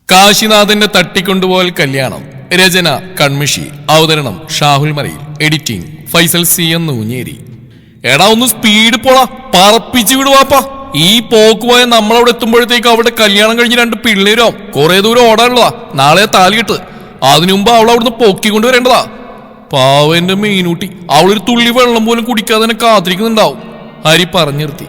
കാശിനാഥന്റെ തട്ടിക്കൊണ്ടുപോകൽ കല്യാണം. രചന കൺമിഷി. അവതരണം ഷാഹുൽ മലയിൽ. Editing Faisal C N Nooncheri. എടാ ഒന്ന് സ്പീഡ് പോടാ, പറപ്പിച്ച് വിടുവാപ്പാ. ഈ പോക്ക് പോയ നമ്മളവിടെ എത്തുമ്പോഴത്തേക്ക് അവിടെ കല്യാണം കഴിഞ്ഞ് 2 പിള്ളേരും കുറെ ദൂരം ഓടാനുള്ളതാ. നാളെ താലിയിട്ട് അതിനുമുമ്പ് അവൾ അവിടുന്ന് പൊക്കിക്കൊണ്ടുവരേണ്ടതാ. പാവന്റെ മീനൂട്ടി അവളൊരു തുള്ളി വെള്ളം പോലും കുടിക്കാതെ തന്നെ കാത്തിരിക്കുന്നുണ്ടാവും. ഹരി പറഞ്ഞു നിർത്തി.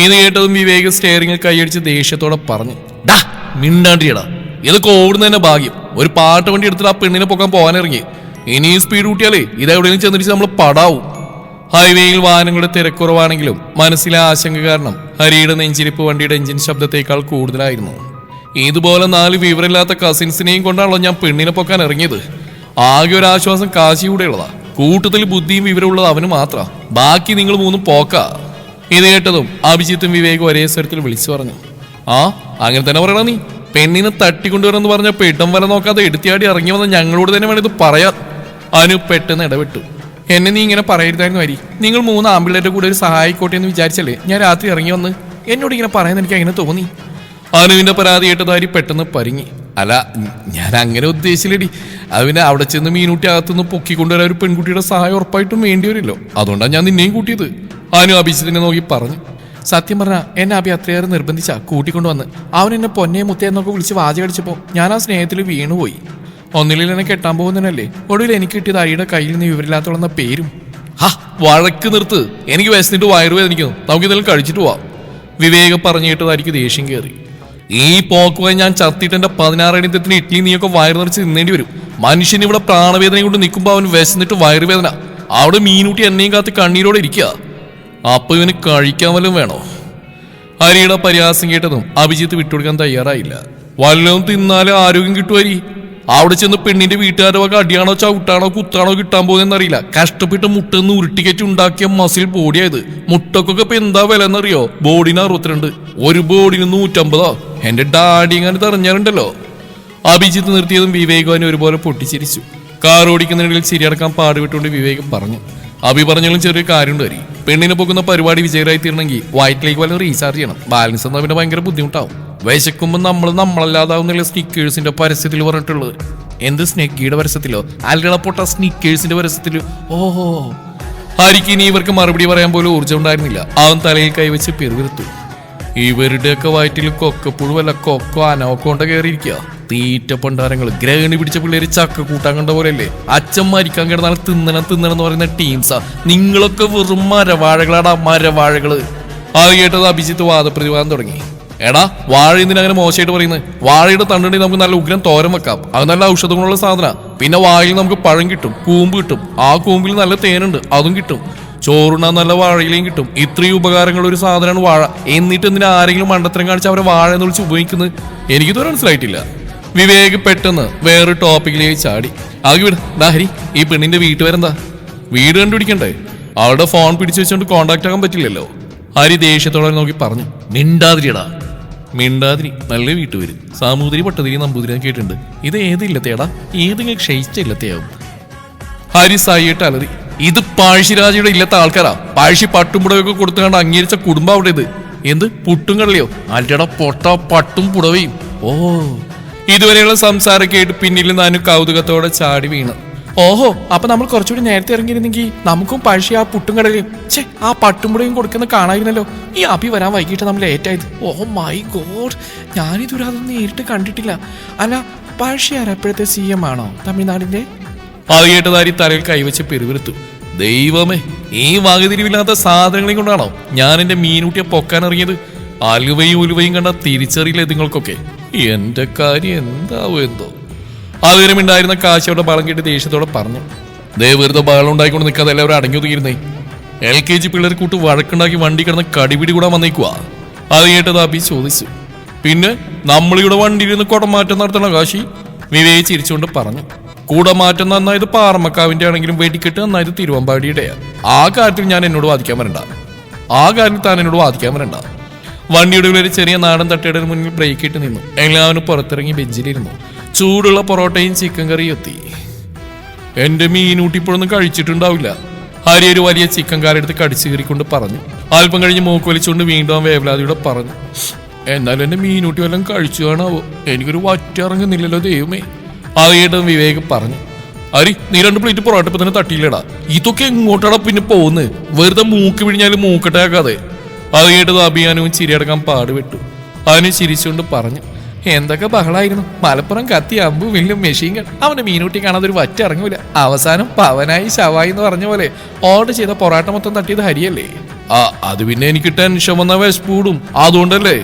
ഇത് കേട്ടതും വിവേക് സ്റ്റെയറിംഗിൽ കൈയടിച്ച് ദേഷ്യത്തോടെ പറഞ്ഞു, ഡാ മിണ്ടാണ്ടിയടാ, ഇതൊക്കെ ഓടുന്നതന്നെ ഭാഗ്യം. ഒരു പാട്ട് വണ്ടി എടുത്തിട്ട് ആ പെണ്ണിനെ പൊക്കാൻ പോകാനിറങ്ങി. ഇനി സ്പീഡ് കൂട്ടിയാലേ ഇതെവിടെയും ചെന്നിട്ട് നമ്മൾ പടാവും. ഹൈവേയിൽ വാഹനങ്ങളുടെ തിരക്കുറവാണെങ്കിലും മനസ്സിലെ ആശങ്ക കാരണം ഹരിയുടെ നെഞ്ചിരിപ്പ് വണ്ടിയുടെ എഞ്ചിൻ ശബ്ദത്തേക്കാൾ കൂടുതലായിരുന്നു. ഇതുപോലെ 4 വിവരമില്ലാത്ത കസിൻസിനെയും കൊണ്ടാണല്ലോ ഞാൻ പെണ്ണിനെ പൊക്കാൻ ഇറങ്ങിയത്. ആകെ ഒരു ആശ്വാസം കാശിയുടെ ഉള്ളതാ. കൂട്ടത്തിൽ ബുദ്ധിയും വിവരമുള്ളത് അവന് മാത്രം. ബാക്കി നിങ്ങൾ 3 പോക്കാ. ഇത് കേട്ടതും അഭിജിത്തും വിവേകും ഒരേ സ്വരത്തിൽ വിളിച്ചു പറഞ്ഞു, ആ അങ്ങനെ തന്നെ പറയണ നീ. പെണ്ണിനെ തട്ടിക്കൊണ്ടുവരെന്ന് പറഞ്ഞ പെട്ടം വരെ നോക്കാതെ എടുത്തിയാടി ഇറങ്ങി വന്ന ഞങ്ങളോട് തന്നെ വേണം ഇത് പറയാൻ. അനു പെട്ടെന്ന് ഇടപെട്ടു. എന്നെ നീ ഇങ്ങനെ പറയരുതായിരുന്നു ഹരി. നിങ്ങൾ 3 ആമ്പിള്ളേരുടെ കൂടെ ഒരു സഹായിക്കോട്ടെ എന്ന് വിചാരിച്ചല്ലേ ഞാൻ രാത്രി ഇറങ്ങി വന്ന്. എന്നോട് ഇങ്ങനെ പറയുന്നത് എനിക്ക് അങ്ങനെ തോന്നി. അനുവിന്റെ പരാതി കേട്ടത് ഹരി പെട്ടെന്ന് പരിങ്ങി. അല്ല, ഞാൻ അങ്ങനെ ഉദ്ദേശിച്ചില്ലടി. അവനെ അവിടെ ചെന്ന് മീനൂട്ടി അകത്തുനിന്ന് പൊക്കിക്കൊണ്ടുവരാൻ ഒരു പെൺകുട്ടിയുടെ സഹായം ഉറപ്പായിട്ടും വേണ്ടി വരുമല്ലോ. അതുകൊണ്ടാണ് ഞാൻ നിന്നെയും കൂട്ടിയത്. അനു അഭിജിത്തിനെ നോക്കി പറഞ്ഞു. സത്യം പറഞ്ഞാൽ എന്നെ അഭി അത്രയേറെ നിർബന്ധിച്ചാ കൂട്ടിക്കൊണ്ടുവന്ന്. അവൻ എന്നെ പൊന്നെ മുത്തേന്നൊക്കെ വിളിച്ച് വാചകടിച്ചപ്പോൾ ഞാൻ ആ സ്നേഹത്തിൽ വീണുപോയി. ഒന്നിലും എന്നെ കെട്ടാൻ പോകുന്നതിനല്ലേ ഒടുവിൽ എനിക്ക് കിട്ടിയത് അരിയുടെ കയ്യിൽ നിന്ന് വിവരമില്ലാത്തോളുന്ന പേരും. ഹാ, വഴക്ക് നിർത്ത്. എനിക്ക് വിശന്നിട്ട് വയറുവേദനിക്കുന്നു. നമുക്ക് ഇതെല്ലാം കഴിച്ചിട്ട് പോവാം. വിവേക് പറഞ്ഞു കേട്ടത് എനിക്ക് ദേഷ്യം കയറി. ഈ പോക്കുമായി ഞാൻ ചത്തിട്ട് എന്റെ 16 അടിത്തത്തിന് ഇഡ്ഡലി നീയൊക്കെ വയറ് നിറച്ച് തിന്നേണ്ടി വരും. മനുഷ്യൻ ഇവിടെ പ്രാണവേദന കൊണ്ട് നിൽക്കുമ്പോൾ അവൻ വിശന്നിട്ട് വയറുവേദന. അവിടെ മീനൂട്ടി എന്നെയും കാത്ത് കണ്ണീരോടെ ഇരിക്കുക. അപ്പൊ ഇവന് കഴിക്കാൻ വല്ലതും വേണോ? ഹരിയുടെ പരിഹാസം കേട്ടതും അഭിജിത്ത് വിട്ടുകൊടുക്കാൻ തയ്യാറായില്ല. വല്ലതും തിന്നാലും ആരോഗ്യം കിട്ടുവരി. അവിടെ ചെന്ന് പെണ്ണിന്റെ വീട്ടുകാരുടെ വക അടിയാണോ ചവിട്ടാണോ കുത്താണോ കിട്ടാൻ പോകുന്നറിയില്ല. കഷ്ടപ്പെട്ട് മുട്ടെന്ന് ഉരുട്ടിക്കറ്റ് ഉണ്ടാക്കിയ മസിൽ ബോഡിയായത്. മുട്ടക്കൊക്കെ ഇപ്പൊ എന്താ വില എന്നറിയോ? ബോഡിന് 62, ഒരു ബോഡിന് 150. എന്റെ ഡാഡി അങ്ങനെ തെറഞ്ഞാറുണ്ടല്ലോ. അഭിജിത്ത് നിർത്തിയതും വിവേകവാനെ ഒരുപോലെ പൊട്ടിച്ചിരിച്ചു. കാർ ഓടിക്കുന്നതിനിടയിൽ ശരിയടക്കാൻ പാടുവിട്ടുകൊണ്ട് വിവേകം പറഞ്ഞു. അഭി പറഞ്ഞാലും ചെറിയ കാര്യമുണ്ട് ഹരി. പെണ്ണിനെ പോകുന്ന പരിപാടി വിജയരായി തീരണമെങ്കിൽ വൈറ്റിലേക്ക് വല്ല റീചാർജ് ചെയ്യണം. ബാലൻസ് എന്നാൽ പിന്നെ ഭയങ്കര ബുദ്ധിമുട്ടാവും. വിശക്കുമ്പോൾ നമ്മളല്ലാതാവുന്നില്ല സ്നിക്കേഴ്സിന്റെ പരസ്യത്തിൽ പറഞ്ഞിട്ടുള്ളത്. എന്ത് സ്നെക്കിയുടെ പരസ്യത്തിലോ? അല്ലടപ്പൊട്ട സ്നിക്കേഴ്സിന്റെ പരസ്യത്തിലോ? ഓഹോ. ഹരിക്ക് ഇനി ഇവർക്ക് മറുപടി പറയാൻ പോലും ഊർജ്ജം ഉണ്ടായിരുന്നില്ല. അവൻ തലയിൽ കൈവച്ച് പെരുവിരുത്തു. ഇവരുടെയൊക്കെ വയറ്റിൽ കൊക്കപ്പുഴുവല്ല കൊക്കോ അനോക്കൊണ്ട കയറിയിരിക്കുക. തീറ്റ പണ്ടാരങ്ങൾ. ഗ്രഹണി പിടിച്ച പിള്ളേര് ചക്ക കൂട്ടാൻ കണ്ട പോലെയല്ലേ. അച്ഛൻ മരിക്കാൻ കിടന്നാൽ തിന്നണം എന്ന് പറയുന്ന ടീംസാ. നിങ്ങളൊക്കെ വെറും മരവാഴകളാടാ, മരവാഴകള്. അത് കേട്ടത് അഭിജിത്ത് വാദപ്രതിവാദം തുടങ്ങി. എടാ, വാഴ എന്തിനങ്ങനെ മോശമായിട്ട് പറയുന്നത്? വാഴയുടെ തണ്ടുണ്ടെങ്കിൽ നമുക്ക് നല്ല ഉഗ്രം തോരൻ വെക്കാം. അത് നല്ല ഔഷധ ഗുണമുള്ള സാധന. പിന്നെ വാഴയിൽ നമുക്ക് പഴം കിട്ടും, കൂമ്പ് കിട്ടും. ആ കൂമ്പിൽ നല്ല തേനുണ്ട്, അതും കിട്ടും. ചോറുണ്ണാൻ നല്ല വാഴയിലേയും കിട്ടും. ഇത്രയും ഉപകാരങ്ങളുള്ള ഒരു സാധനമാണ് വാഴ. എന്നിട്ട് എന്തിനാ ആരെങ്കിലും മണ്ടത്തരം കാണിച്ച് അവരെ വാഴ എന്ന് വിളിച്ച് ഉപയോഗിക്കുന്നത്? എനിക്കിതുവരെ മനസ്സിലായിട്ടില്ല. വിവേക് പെട്ടെന്ന് വേറൊരു ടോപ്പിക്കിലേക്ക് ചാടി. ആകെ വിട്. ഹരി, ഈ പെണ്ണിന്റെ വീട്ടുപേരെന്താ? വീട് കണ്ടുപിടിക്കണ്ടേ? അവളുടെ ഫോൺ പിടിച്ചു വെച്ചോണ്ട് കോണ്ടാക്ട് ആകാൻ പറ്റില്ലല്ലോ. ഹരി ദേഷ്യത്തോടെ നോക്കി പറഞ്ഞു. മിണ്ടാതിരിയടാ. മിണ്ടാതിരി നല്ല വീട്ടുപേര്. സാമൂതിരി പട്ടതിരി നമ്പൂതിരി കേട്ടിട്ടുണ്ട്. ഇത് ഏത് ഇല്ലത്തേടാ? ഏതെങ്കിലും ക്ഷയിച്ച ഇല്ലത്തെയാവും. ഹരി സായിട്ട് അലറി. ഇത് പഴശ്ശിരാജയുടെ ഇല്ലത്തെ ആൾക്കാരാ. പഴശ്ശി പട്ടും പുടവയൊക്കെ കൊടുത്തുകൊണ്ട് അംഗീകരിച്ച കുടുംബം അവിടെ. ഇത് എന്ത് പുട്ടും കടലയോ? അല്ലട പൊട്ട പട്ടും പുടവയും. ഓ. ഇതുവരെയുള്ള സംസാരം കേട്ട് പിന്നിൽ നിന്നും കൗതുകത്തോടെ ചാടി വീണു. ഓഹോ, അപ്പൊ നമ്മൾ കുറച്ചുകൂടി നേരത്തെ ഇറങ്ങിയിരുന്നെങ്കിൽ നമുക്കും പഴശ്ശി ആ പുട്ടും കടലയും ആ പട്ടുംപുടയും കൊടുക്കുന്ന കാണായിരുന്നല്ലോ. ഈ അഭി വരാൻ വൈകിട്ട് നമ്മൾ ലേറ്റായത്. ഓ മൈ ഗോഡ്, ഞാനിതുവരെ അതൊന്നും നേരിട്ട് കണ്ടിട്ടില്ല. അല്ല, പഴശ്ശി ആരപ്പോഴത്തെ CM ആണോ തമിഴ്നാടിന്റെ? അത് കേട്ടതാരി തലയിൽ കൈവച്ച് പെരുവിരുത്തു. ദൈവമേ, ഈ വകതിരിവില്ലാത്ത സാധനങ്ങളെ കൊണ്ടാണോ ഞാൻ എന്റെ മീനൂട്ടിയെ പൊക്കാൻ ഇറങ്ങിയത്? അലുവയും ഉലുവയും കണ്ട തിരിച്ചറിയില്ലേ നിങ്ങൾക്കൊക്കെ? എന്റെ കാര്യം എന്താവോ എന്തോ. അതുവരെയുണ്ടായിരുന്ന കാശിയുടെ ബളം കേട്ട് ദേഷ്യത്തോടെ പറഞ്ഞു. ദേ വെറുതെ ബഹളം ഉണ്ടായിക്കൊണ്ട് നിൽക്കാതെ എല്ലാവരും അടങ്ങി ഒതുങ്ങിയിരുന്നേ. LKG പിള്ളേർ കൂട്ട് വഴക്കുണ്ടാക്കി വണ്ടി കിടന്ന് കടിപിടി കൂടാൻ വന്നേക്കുവാ. അത് കേട്ടത് അഭി ചോദിച്ചു. പിന്നെ നമ്മളിവിടെ വണ്ടിയിരുന്ന് കുടമാറ്റം നടത്തണം കാശി? വിവേക് ചിരിച്ചുകൊണ്ട് പറഞ്ഞു. കൂടമാറ്റം നന്നായത് പാറമക്കാവിന്റെ ആണെങ്കിലും വെടിക്കെട്ട് നന്നായത് തിരുവമ്പാടിയുടെയാ. ആ കാര്യത്തിൽ ഞാൻ എന്നോട് വാദിക്കാൻ വരണ്ട. താൻ എന്നോട് വാദിക്കാൻ വരണ്ട. വണ്ടിയുടെ ഒരു ചെറിയ നാടൻ തട്ടയുടെ മുന്നിൽ ബ്രേക്ക് ഇട്ട് നിന്നു. എല്ലാവരും പുറത്തിറങ്ങി ബെഞ്ചിലിരുന്നു. ചൂടുള്ള പൊറോട്ടയും ചിക്കൻ കറിയും എത്തി. എന്റെ മീനൂട്ടി ഇപ്പോഴൊന്നും കഴിച്ചിട്ടുണ്ടാവില്ല. ഹരി ഒരു വലിയ ചിക്കൻ കാരെടുത്ത് കടിച്ചു കീറിക്കൊണ്ട് പറഞ്ഞു. അല്പം കഴിഞ്ഞ് മൂക്കൊലിച്ചുകൊണ്ട് വീണ്ടും വേവലാതിയുടെ പറഞ്ഞു. എന്നാലും എന്റെ മീനൂട്ടി വല്ലതും കഴിച്ചു കാണാവോ? എനിക്കൊരു വറ്റിറങ്ങുന്നില്ലല്ലോ ദൈവമേ. അത് കേട്ടും വിവേക് പറഞ്ഞു. അരി നീ 2 പ്ലേറ്റ് പൊറോട്ട ഇപ്പൊ തന്നെ തട്ടിയില്ലടാ. ഇതൊക്കെ എങ്ങോട്ടാടാ പിന്നെ പോകുന്നത്? വെറുതെ മൂക്ക് പിഴിഞ്ഞാലും മൂക്കട്ടയാക്കാതെ. അത് കേട്ടത് അഭിയാനവും ചിരിയടക്കാൻ പാടുപെട്ടു. അവന് ചിരിച്ചുകൊണ്ട് പറഞ്ഞു, എന്തൊക്കെ ബഹളായിരുന്നു. മലപ്പുറം കത്തി അമ്പു വില്ലും മെഷീൻ ഗൺ. അവന്റെ മീനൂട്ടി കാണാതെ ഒരു വറ്റിറങ്ങൂല. അവസാനം പവനായി ശവായി എന്ന് പറഞ്ഞ പോലെ ഓർഡർ ചെയ്ത പൊറോട്ട മൊത്തം തട്ടിയത് ഹരിയല്ലേ? അത് പിന്നെ എനിക്ക് ടെൻഷൻ വന്ന വിശപ്പൂടും, അതുകൊണ്ടല്ലേ.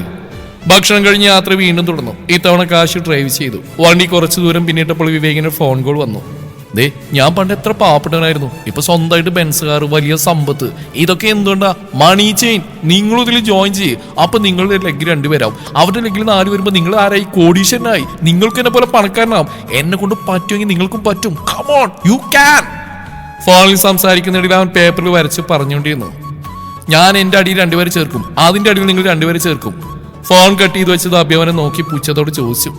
ഭക്ഷണം കഴിഞ്ഞ് യാത്ര വീണ്ടും തുടർന്നു. ഇത്തവണ കാശ് ഡ്രൈവ് ചെയ്തു. വണ്ടി കുറച്ചു ദൂരം പിന്നിട്ടപ്പോൾ വിവേകിന്റെ ഫോൺ കോൾ വന്നു. ദേ, ഞാൻ പണ്ട് എത്ര പാവപ്പെട്ടവനായിരുന്നു, ഇപ്പൊ സ്വന്തമായിട്ട് ബെൻസ് കാർ, വലിയ സമ്പത്ത്. ഇതൊക്കെ എന്തുകൊണ്ടാ? Money chain. നിങ്ങളും ഇതിൽ ജോയിൻ ചെയ്യും. അപ്പൊ നിങ്ങളുടെ ലെഗ് 2 പേരാവും, അവരുടെ ലെഗിൽ 4 വരുമ്പോ നിങ്ങൾ ആരായി? കോടീശ്വരനായി. നിങ്ങൾക്ക് എന്നെ പോലെ പണക്കാരനാവും. എന്നെ കൊണ്ട് പറ്റുമെങ്കിൽ നിങ്ങൾക്കും പറ്റും. Come on, you can. ഫോണിൽ സംസാരിക്കുന്നിടയിൽ അവൻ പേപ്പറിൽ വരച്ച് പറഞ്ഞുകൊണ്ടിരുന്നു. ഞാൻ എന്റെ അടിയിൽ 2 പേരെ ചേർക്കും, അതിന്റെ അടിയിൽ നിങ്ങൾ 2 പേരെ ചേർക്കും. ഫോൺ കട്ട് ചെയ്ത് വെച്ചത് അഭ്യവനെ നോക്കി പുച്ഛത്തോട് ചോദിച്ചു,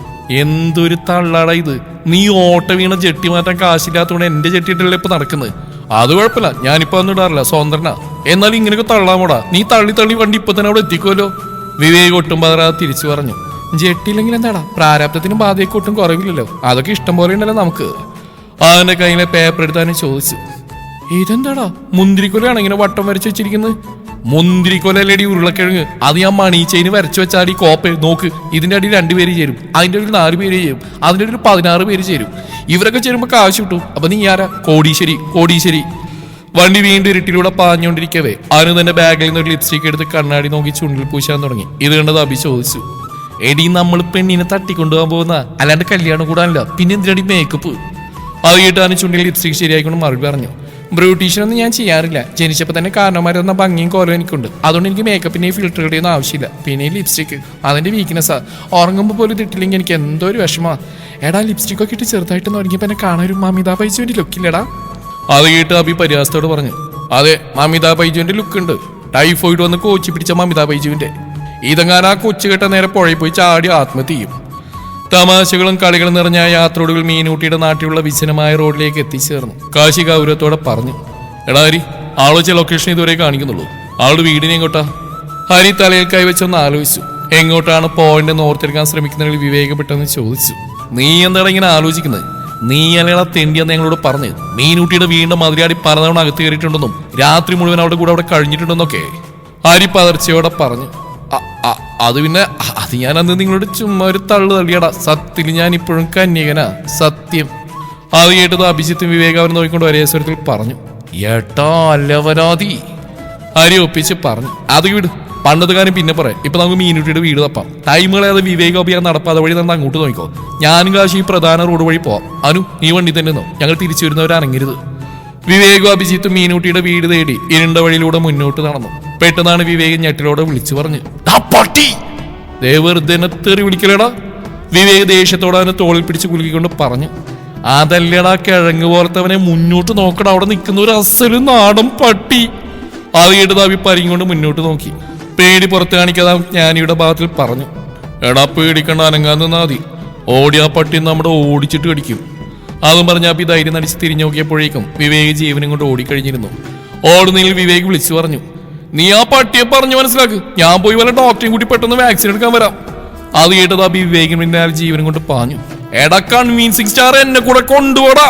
എന്തൊരു തള്ളാടാ ഇത്? നീ ഓട്ട വീണ ജെട്ടി മാറ്റാൻ കാശില്ലാത്തതുകൊണ്ട് എന്റെ ജെട്ടിയിട്ടല്ലേ ഇപ്പൊ നടക്കുന്നത്. അത് കുഴപ്പമില്ല, ഞാനിപ്പോ ഒന്നും ഇടാറില്ല, സ്വതന്ത്രനാ. എന്നാലും ഇങ്ങനെയൊക്കെ തള്ളാമോടാ? നീ തള്ളി തള്ളി വണ്ടി ഇപ്പൊ തന്നെ അവിടെ എത്തിക്കുമല്ലോ. വിവേക് ഒട്ടും പതറാതെ തിരിച്ചു പറഞ്ഞു, ജെട്ടിയില്ലെങ്കിൽ എന്താടാ, പ്രാരാബ്ദത്തിനും ബാധയൊക്കെ ഒട്ടും കുറവില്ലല്ലോ. അതൊക്കെ ഇഷ്ടം പോലെ ഉണ്ടല്ലോ നമുക്ക്. അവന്റെ കയ്യിലെ പേപ്പർ എടുത്താനും ചോദിച്ചു, ഇതെന്താടാ മുന്തിരിക്കൊലയാണ് ഇങ്ങനെ വട്ടം വരച്ചു വെച്ചിരിക്കുന്നത്? മുന്തിരിക്കൊലല്ലേടി ഉരുളക്കിഴങ്ങ്. അത് ഞാൻ മണി ചെയിന് വരച്ചു വെച്ചാൽ ഈ കോപ്പ നോക്ക്. ഇതിന്റെ അടിയിൽ 2 പേര് ചേരും, അതിന്റെ അടിയിൽ 4 പേര് ചേരും, അതിന്റെ അടിയിൽ 16 പേര് ചേരും. ഇവരൊക്കെ ചേരുമ്പോ കാശ് കിട്ടും. അപ്പൊ നീ ആരാ? കോടീശ്വരി, കോടീശ്വരി. വണ്ടി വീണ്ടും ഇരുട്ടിലൂടെ പാഞ്ഞുകൊണ്ടിരിക്കവേ അവന് തന്നെ ബാഗിൽ നിന്ന് ഒരു ലിപ്സ്റ്റിക് എടുത്ത് കണ്ണാടി നോക്കി ചുണ്ടിൽ പൂശാൻ തുടങ്ങി. ഇത് കണ്ടത് അഭി ചോദിച്ചു, എടി നമ്മൾ പെണ്ണിനെ തട്ടിക്കൊണ്ടുപോകാൻ പോകുന്ന, അല്ലാണ്ട് കല്യാണം കൂടാനല്ല, പിന്നെ എന്തിനടി മേക്കപ്പ്? അത് കേട്ടാണ് ചുണ്ടിൽ ലിപ്സ്റ്റിക് ശരിയായിക്കൊണ്ട് മറുപടി പറഞ്ഞു, ബ്യൂട്ടീഷ്യനൊന്നും ഞാൻ ചെയ്യാറില്ല. ജനിച്ചപ്പോൾ തന്നെ കാരണവന്മാരെന്ന ഭംഗിയും കോലം എനിക്കുണ്ട്. അതുകൊണ്ട് എനിക്ക് മേക്കപ്പിന്റെ ഫിൽറ്ററുകളുടെ ഒന്നും ആവശ്യമില്ല. പിന്നെ ലിപ്സ്റ്റിക് അതിന്റെ വീക്ക്നെസ്സാ. ഉറങ്ങുമ്പോൾ പോലും ഇതിട്ടില്ലെങ്കിൽ എനിക്ക് എന്തോ ഒരു വിഷമാ. എടാ, ലിപ്സ്റ്റിക് ഒക്കെ ഇട്ട് ചെറുതായിട്ട് തുടങ്ങിയപ്പോൾ എന്നെ കാണാൻ ഒരു മമിതാ ബൈജുവിന്റെ ലുക്കില്ലടാ. അത് കേട്ട് അഭി പരിഹാസത്തോട് പറഞ്ഞു, അതെ, മമിതാ ബൈജുവിന്റെ ലുക്ക് ഉണ്ട്. ടൈഫോയിഡ് വന്ന് കോച്ചി പിടിച്ച മമിതാ ബൈജുവിന്റെ. ഇതെങ്ങാനും ആ കൊച്ചു കെട്ട നേരെ പുഴയിൽ പോയി ചാടി ആത്മഹത്യ ചെയ്യും. തമാശകളും കളികളും നിറഞ്ഞ യാത്രയോടുകൾ മീനൂട്ടിയുടെ നാട്ടിലുള്ള വിജനമായ റോഡിലേക്ക് എത്തിച്ചേർന്നു. കാശി ഗൗരവത്തോടെ പറഞ്ഞു, എടാ ഹരി, ആളോച്ച ലൊക്കേഷൻ ഇതുവരെ കാണിക്കുന്നുള്ളൂ. ആളുടെ വീടിനെ എങ്ങോട്ടാ? ഹരി തലയിൽ കൈവച്ചൊന്ന് ആലോചിച്ചു. എങ്ങോട്ടാണ് പോയിന്റ് ഓർത്തെടുക്കാൻ ശ്രമിക്കുന്നതിൽ വിവേകപ്പെട്ടെന്ന് ചോദിച്ചു. നീ എന്താണ് ഇങ്ങനെ ആലോചിക്കുന്നത്? നീ അല്ലടാ തെണ്ടിയെന്ന് ഞങ്ങളോട് പറഞ്ഞ്. മീനൂട്ടിയുടെ വീണ്ടും മതിലാടി പലതവണ അകത്ത് കയറിയിട്ടുണ്ടെന്നും രാത്രി മുഴുവൻ അവിടെ കൂടെ അവിടെ കഴിഞ്ഞിട്ടുണ്ടെന്നൊക്കെ ഹരി പതർച്ചയോടെ പറഞ്ഞു. അത് പിന്നെ അത് ഞാൻ അന്ന് നിങ്ങളോട് ചുമ്മാ ഒരു തള്ളു തള്ളിയടാ. സത്യത്തിൽ ഞാൻ ഇപ്പോഴും കന്യകനാ, സത്യം. അത് കേട്ടത് അഭിജിത്തും വിവേക് അവർ നോക്കിക്കൊണ്ട് ഒരേ സ്വരത്തിൽ പറഞ്ഞു, ഏട്ടാ അല്ലവരാതി. ഹരി ഒപ്പിച്ച് പറഞ്ഞു, അത് വിട്, പണ്ടത്തെ കാര്യം പിന്നെ പറയാം. ഇപ്പൊ നമുക്ക് മീനൂട്ടിയുടെ വീട് തപ്പാം. ടൈമുകളെ വിവേക് അഭിയാൻ നടപ്പാതെ വഴി നമ്മൾ അങ്ങോട്ട് നോക്കിക്കോ. ഞാനും കാശി പ്രധാന റോഡ് വഴി പോവാം. അനു, നീ വണ്ടി തന്നെ നോ, ഞങ്ങൾ തിരിച്ചു വരുന്നവരനങ്ങരുത്. വിവേകും അഭിജിത്തും മീനൂട്ടിയുടെ വീട് തേടി ഇരുണ്ട വഴിയിലൂടെ മുന്നോട്ട് നടന്നു. പെട്ടെന്നാണ് വിവേക് ഞെട്ടിലോടെ വിളിച്ചു പറഞ്ഞു, തെറി വിളിക്കലടാ. വിവേക് ദേഷ്യത്തോടെ അവനെ തോളിൽ പിടിച്ച് കുലുക്കിക്കൊണ്ട് പറഞ്ഞു, അതല്ലടാ കിഴങ്ങ് പോലത്തവനെ, മുന്നോട്ട് നോക്കടാ, അവിടെ നിൽക്കുന്ന ഒരു അസല് നാടൻ പട്ടി. അത് കേട്ടത് അഭി പരിങ്ങോണ്ട് മുന്നോട്ട് നോക്കി. പേടി പുറത്ത് കാണിക്കാതെ ജ്ഞാനിയുടെ ഭാഗത്തിൽ പറഞ്ഞു, എടാ പേടിക്കണ്ട, അനങ്ങാൻ നിന്നാ മതി. ഓടി ആ പട്ടി നമ്മുടെ ഓടിച്ചിട്ട് കടിക്കും. അതും പറഞ്ഞ അഭി ധൈര്യം നടിച്ച് തിരിഞ്ഞു നോക്കിയപ്പോഴേക്കും വിവേക് ജീവനും കൊണ്ട് ഓടിക്കഴിഞ്ഞിരുന്നു. ഓടുന്നതിൽ വിവേക് വിളിച്ചു പറഞ്ഞു, നീ ആ പട്ടിയെ പറഞ്ഞു മനസ്സിലാക്ക്. ഞാൻ പോയി വല്ല ഡോക്ടറെയും കൂട്ടി പെട്ടെന്ന് വാക്സിൻ എടുക്കാൻ വരാം. അത് കേട്ടത് അഭി വിവേകിന് പിന്നെ ജീവനും കൊണ്ട് പാഞ്ഞു. എടാ കൺവീൻസിംഗ് സ്റ്റാർ, എന്നെ കൂടെ കൊണ്ടുപോടാ.